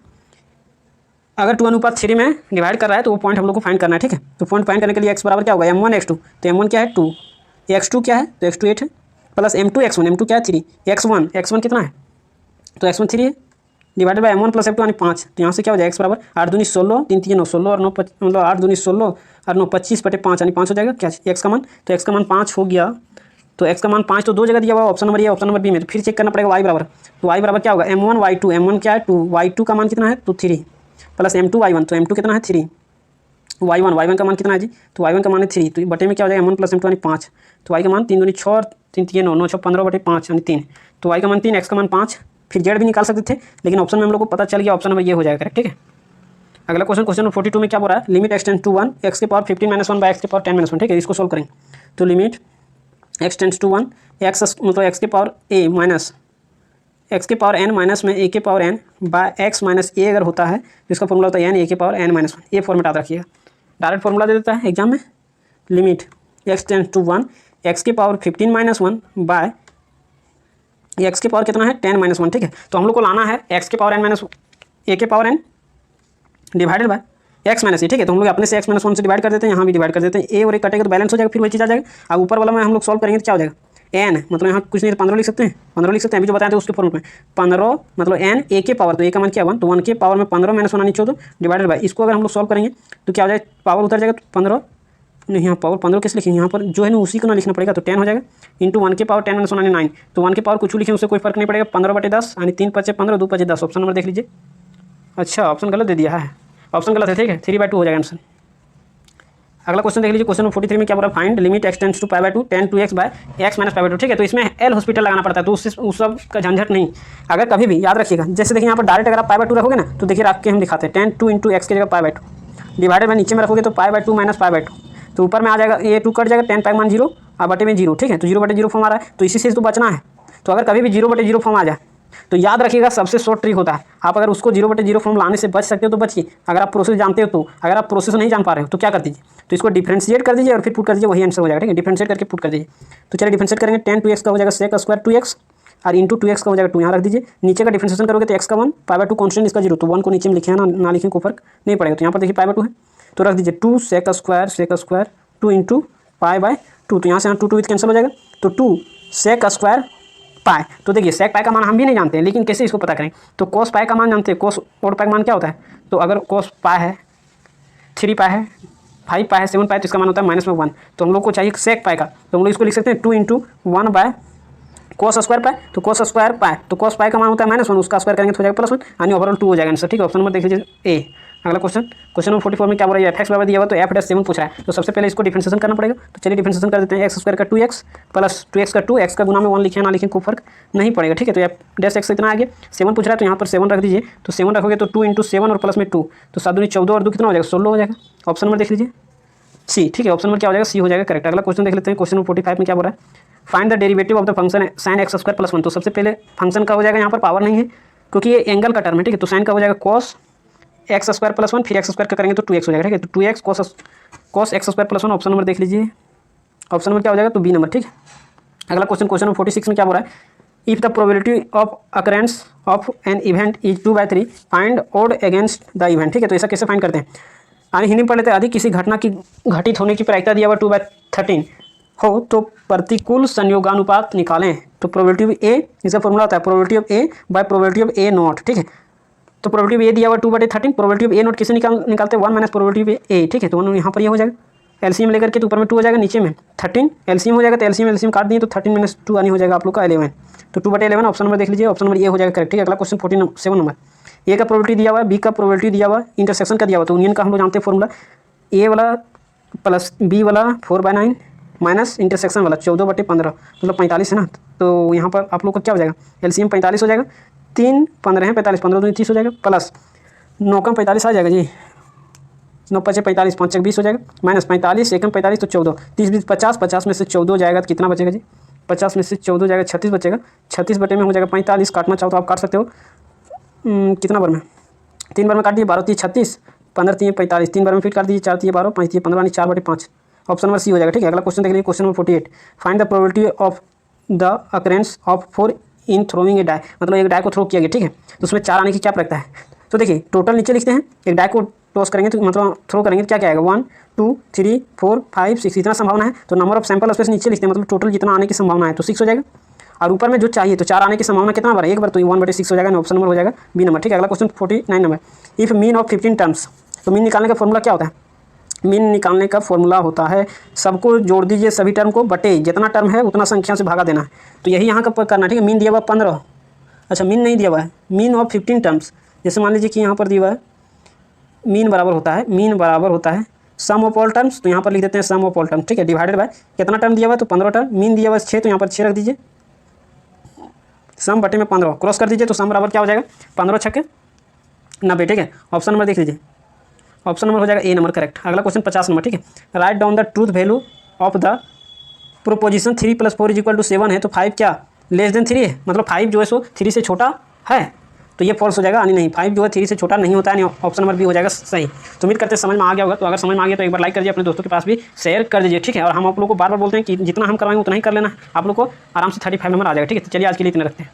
अगर 2:3 में डिवाइड कर रहा है तो वो पॉइंट हम लोग को फाइंड करना है, ठीक है। तो पॉइंट फाइंड करने के लिए x बराबर क्या होगा m1 x2, तो m1 क्या है 2, x2 क्या है तो x2 8 है, प्लस m2 x1, m2 क्या है 3, x1 कितना है तो x1 3 है, डिवाइडेड बाय m1 + m2 यानी 5। तो यहाँ से क्या हो जाएगा x बराबर 8 दूनी 16 3 3 9 16 और 9 मतलब 8 दूनी 16 और 9 25 बटे 5 यानी 5 हो जाएगा क्या x का मान, तो x का मान 5 हो गया। तो x का मान 5 तो दो जगह दिया हुआ, option number A option number B में। तो फिर चेक करना पड़ेगा y बराबर, तो y बराबर क्या होगा m1 y2, m1 क्या है 2, y2 का मान कितना है तो 3 प्लस m2 y1, तो m2 कितना है 3, y1 का मान कितना है जी, तो y1 का मान है 3, तो बटे में क्या हो जाएगा m1 + m2 यानी 5। तो y का मान 3 दूनी 6 और 3 3 9 9 6 15 बटे 5 यानी 3, तो y का मान 3, x का मान 5। फिर z भी निकाल सकते थे लेकिन ऑप्शन में हम लोग को पता चल गया, ऑप्शन नंबर ये हो जाएगा करेक्ट, ठीक है। अगला क्वेश्चन नंबर 42 में क्या बोल रहा है, limit x tends to 1 x की पावर 15 - 1 / x की पावर 10 - 1, ठीक है। इसको सोल्व करेंगे तो limit x tends to 1 x मतलब x की पावर a माइनस x की पावर n माइनस में a की power n by x minus a अगर होता है तो इसका फॉर्मूला होता है n a की पावर n - 1। ये फॉर्मेट याद रखिएगा, डायरेक्ट फॉर्मूला दे देता है एग्जाम में। Limit x tends to 1 x की पावर 15 - 1 बाय x की पावर कितना है 10 - 1, ठीक है। तो हम लोग को लाना है x की पावर n माइनस a की power n divided by x minus a, ठीक है। तो हम लोग अपने से x - 1 से डिवाइड कर देते हैं, यहाँ भी डिवाइड कर देते हैं, a और a कटेगा तो बैलेंस हो जाएगा, फिर वही चीज़ आ जाएगा। अब ऊपर वाला में हम लोग सॉल्व करेंगे तो क्या हो जाएगा n मतलब यहाँ कुछ नहीं तो 15 लिख सकते हैं, 15 लिख सकते हैं, अभी जो बताए थे उसके फॉर्म में 15 मतलब n a के पावर, तो a का मान क्या 1, तो 1 के पावर में 15 - 1 यानी 14 डिवाइडेड बाय, इसको अगर हम लोग सॉल्व करेंगे तो क्या हो जाएगा पावर उतर जाएगा, तो 15 नहीं यहाँ पावर 15 कैसे लिखेंगे, यहाँ पर जो है ना उसी को ना लिखना पड़ेगा, तो 10 हो जाएगा इंटू 1 के पावर 10 - 1 यानी 9, तो 1 के पावर कुछ लिखें उससे कोई फर्क नहीं पड़ेगा, 15/10 यानी 3 × 5 = 15 2 × 5 = 10। ऑप्शन नंबर देख लीजिए, अच्छा ऑप्शन गलत दे दिया है, ऑप्शन गलत है, ठीक है, 3/2 हो जाएगा आंसर। अगला क्वेश्चन देख लीजिए, क्वेश्चन नंबर 43 में क्या बोल रहा है, find limit x tends to π/2 tan 2x बाय x - π/2, ठीक है। तो इसमें एल हॉस्पिटल लगाना पड़ता है, तो उससे उस सब का झंझट नहीं। अगर कभी भी याद रखिएगा, जैसे देखिए यहाँ पर डायरेक्ट अगर आप π/2 रखोगे ना तो देखिए रख के हम दिखाते हैं tan 2 × x की जगह π/2 डिवाइडेड बाय नीचे में रखोगे तो π/2 - π/2, तो ऊपर में आ जाएगा ये 2 कट जाएगा, tan π मान 0 और बटे में 0, ठीक है। तो 0/0 फॉर्म आ रहा है, तो इसी से तो बचना है। तो अगर कभी भी 0/0 फॉर्म आ जाए तो याद रखिएगा सबसे शॉर्ट ट्रिक होता है, आप अगर उसको 0/0 फॉर्म लाने से बच सकते हो तो बचिए, अगर आप प्रोसेस जानते हो तो। अगर आप प्रोसेस नहीं जान पा रहे हो तो क्या कर दीजिए, तो इसको डिफरेंशिएट कर दीजिए और फिर पुट कर दीजिए, वही आंसर हो जाएगा, ठीक है। डिफरेंशिएट करके पुट कर दीजिए, तो चलिए डिफरेंशिएट करेंगे, tan 2x का हो जाएगा sec² 2x और इंटू 2x का हो जाएगा 2 यहाँ रख दीजिए। नीचे का डिफरेंशिएशन करोगे तो x का 1 π/2 कॉन्स्टेंट इसका 0, तो 1 को नीचे में लिखे हैं ना लिखें को फर्क नहीं पड़ेगा। तो यहाँ पर देखिए π/2 है तो रख दीजिए 2 sec स्क्वायर 2 इंटू π/2, तो यहाँ से 2 विथ कैंसिल हो जाएगा तो 2 sec स्क्वायर पाई। तो देखिए sec पाई का मान हम भी नहीं जानते हैं, लेकिन कैसे इसको पता करें, तो cos पाई का मान जानते हैं, cos और पाई का मान क्या होता है, तो अगर cos पाई है 3 पाई है 5 पाई है 7 पाई तो इसका मान होता है -1। तो हम लोग को चाहिए sec पाई का, तो हम लोग इसको लिख सकते हैं 2 into 1 by cos square pi, तो cos स्क्वायर पाई तो cos पाई का मान होता है -1, उसका स्क्वायर करेंगे तो हो जाएगा +1 यानी ओवरऑल 2 हो जाएगा आंसर। ठीक है, ऑप्शन नंबर देख लीजिए ए। अगला क्वेश्चन नंबर 44 में क्या बोल रहा है, f(x) बराबर दिया हुआ तो f'(7) पूछ रहा है, तो सबसे पहले इसको डिफरेंशिएशन करना पड़ेगा। तो चलिए डिफरेंशिएशन कर देते हैं, x स्क्वायर का 2x प्लस 2x का 2, x का गुना में 1 लिखे ना लिखें कोई फर्क नहीं पड़ेगा। ठीक है, तो f'(x) इतना आ गया, 7 पूछ रहा है तो यहाँ पर 7 रख दीजिए, तो 7 रखोगे तो 2 इंटू 7 और प्लस में 2 तो 7 दूनी 14 और 2 कितना हो जाएगा 16 हो जाएगा। ऑप्शन नंबर देख लीजिए सी। ठीक है, ऑप्शन नंबर क्या हो जाएगा सी हो जाएगा करेक्ट। अगला क्वेश्चन देख लेते हैं, क्वेश्चन नंबर 45 में क्या बोल रहा है, find the derivative of the function sin x square plus 1। तो सबसे पहले फंक्शन का हो जाएगा, यहाँ पर पावर नहीं है क्योंकि ये एंगल का टर्म है। ठीक है, तो साइन का हो जाएगा cos x स्क्वायर प्लस 1, फिर x स्क्वायर का करेंगे तो 2x हो जाएगा। ठीक है, तो 2x cos x square plus 1। Option number देख लीजिए, ऑप्शन नंबर क्या हो जाएगा तो बी नंबर। ठीक है, अगला क्वेश्चन नंबर 46 में क्या बोल रहा है, if the probability of occurrence of an event is 2/3 find odd against the event. ठीक है, तो ऐसा कैसे फाइंड करते हैं, यानी हिंदी में पढ़ लेते हैं, अधिक किसी घटना की घटित होने की प्रायिकता दिया हुआ 2/13 हो तो प्रतिकूल संयोगानुपात निकालें। तो प्रोबेबिलिटी ए इसका फॉर्मूला होता है probability of A bye probability of A not. ठीक है, तो प्रोबेबिलिटी ऑफ ए दिया हुआ 2/13, प्रोबेबिलिटी ऑफ ए नॉट किसे निकालते हैं 1 माइनस प्रोबेबिलिटी ऑफ ए। ठीक है, तो 1 यहाँ पर ये हो जाएगा, एलसीएम लेकर के तो ऊपर में 2 हो जाएगा, नीचे में 13 एलसीएम हो जाएगा, तो एलसीएम काट दिए तो 13 - 2 यानी हो जाएगा आप लोग का 11। तो 2/11 ऑप्शन नंबर देख लीजिए, ऑप्शन नंबर ए हो जाएगा करेक्ट। ठीक है, अगला क्वेश्चन 47 नंबर, ए का प्रोबेबिलिटी दिया हुआ है, बी का प्रोबेबिलिटी दिया हुआ है, इंटरसेक्शन का दिया हुआ, तो यूनियन का हम लोग जानते हैं फॉर्मूला, ए वाला प्लस बी वाला 4/9 माइनस इंटरसेक्शन वाला 14/15 मतलब 45 है ना। तो यहाँ पर आप लोग को क्या हो जाएगा, एलसीएम 45 हो जाएगा, 3 15 है 45, 15 दूनी 30 हो जाएगा, प्लस 9 कम 45 आ जाएगा जी, 9 5 45, 5 20 हो जाएगा, माइनस 45 1 45 तो 14, 30 20 50, 50 में से 14 जाएगा तो कितना बचेगा जी, 50 में से 14 जाएगा 36 बचेगा, 36 बटे में हो जाएगा 45, काटना चाहो तो आप काट सकते हो, कितना बार में 3 बार में काट दिए, 12 3 36, 15 3 45, 3 बार में फिर काट दीजिए, 4 3 12, 5 3 15 यानी 4/5। ऑप्शन नंबर सी हो जाएगा। ठीक है, अगला क्वेश्चन देख लीजिए, question number 48, find the probability of the occurrence of 4 in throwing a die. मतलब एक डाई को थ्रो किया गया। ठीक है, तो उसमें 4 आने की क्या प्रक्रिया है, तो देखिए टोटल नीचे लिखते हैं, एक डाई को टॉस करेंगे तो मतलब थ्रो करेंगे तो क्या आएगा 1 2 3 4 5 6 इतना संभावना है, तो नंबर ऑफ सैंपल स्पेस नीचे लिखते हैं, मतलब टोटल जितना आने की संभावना है तो 6 हो जाएगा, और ऊपर में जो चाहिए तो 4 आने की संभावना कितना बार है, एक बार, तो 1/6 हो जाएगा, ऑप्शन नंबर हो जाएगा बी नंबर। ठीक है, अगला question 49 number, if mean of 15 terms. तो मीन निकालने का फॉर्मूला क्या होता है, मीन निकालने का फॉर्मूला होता है सबको जोड़ दीजिए सभी टर्म को बटे जितना टर्म है उतना संख्या से भागा देना है, तो यही यहाँ का करना है। ठीक है, मीन दिया हुआ 15, अच्छा मीन नहीं दिया हुआ है, मीन ऑफ 15 टर्म्स, जैसे मान लीजिए कि यहाँ पर दिया हुआ है मीन बराबर होता है सम ऑफ ऑल टर्म्स, तो यहाँ पर लिख देते हैं सम ऑफ ऑल टर्म्स। ठीक है, डिवाइडेड बाय कितना टर्म दिया हुआ है तो 15 टर्म, मीन दिया हुआ है 6 तो यहाँ पर 6 रख दीजिए, सम बटे में 15 क्रॉस कर दीजिए, तो सम बराबर क्या हो जाएगा 15 छक्के 90। ठीक है, ऑप्शन नंबर देख लीजिए, ऑप्शन नंबर हो जाएगा ए नंबर करेक्ट। अगला क्वेश्चन 50 नंबर, ठीक है, write down the truth value of the proposition 3 + 4 = 7 है, तो 5 क्या लेस देन 3 है, मतलब 5 जो है सो 3 से छोटा है, तो ये फॉल्स हो जाएगा, यानी नहीं 5 जो है 3 से छोटा नहीं होता है, यानी ऑप्शन नंबर बी हो जाएगा सही। तो उम्मीद करते हैं समझ में आ गया होगा, तो अगर समझ में आ गया तो एक बार लाइक कर दीजिए, अपने दोस्तों के पास भी शेयर कर दीजिए। ठीक है, और हम आप लोग को बार बार बोलते हैं कि जितना हम करवाएंगे उतना ही कर लेना, आप लोग को आराम से 35 नंबर आ जाएगा। ठीक है, तो चलिए आज के लिए इतना रखते हैं।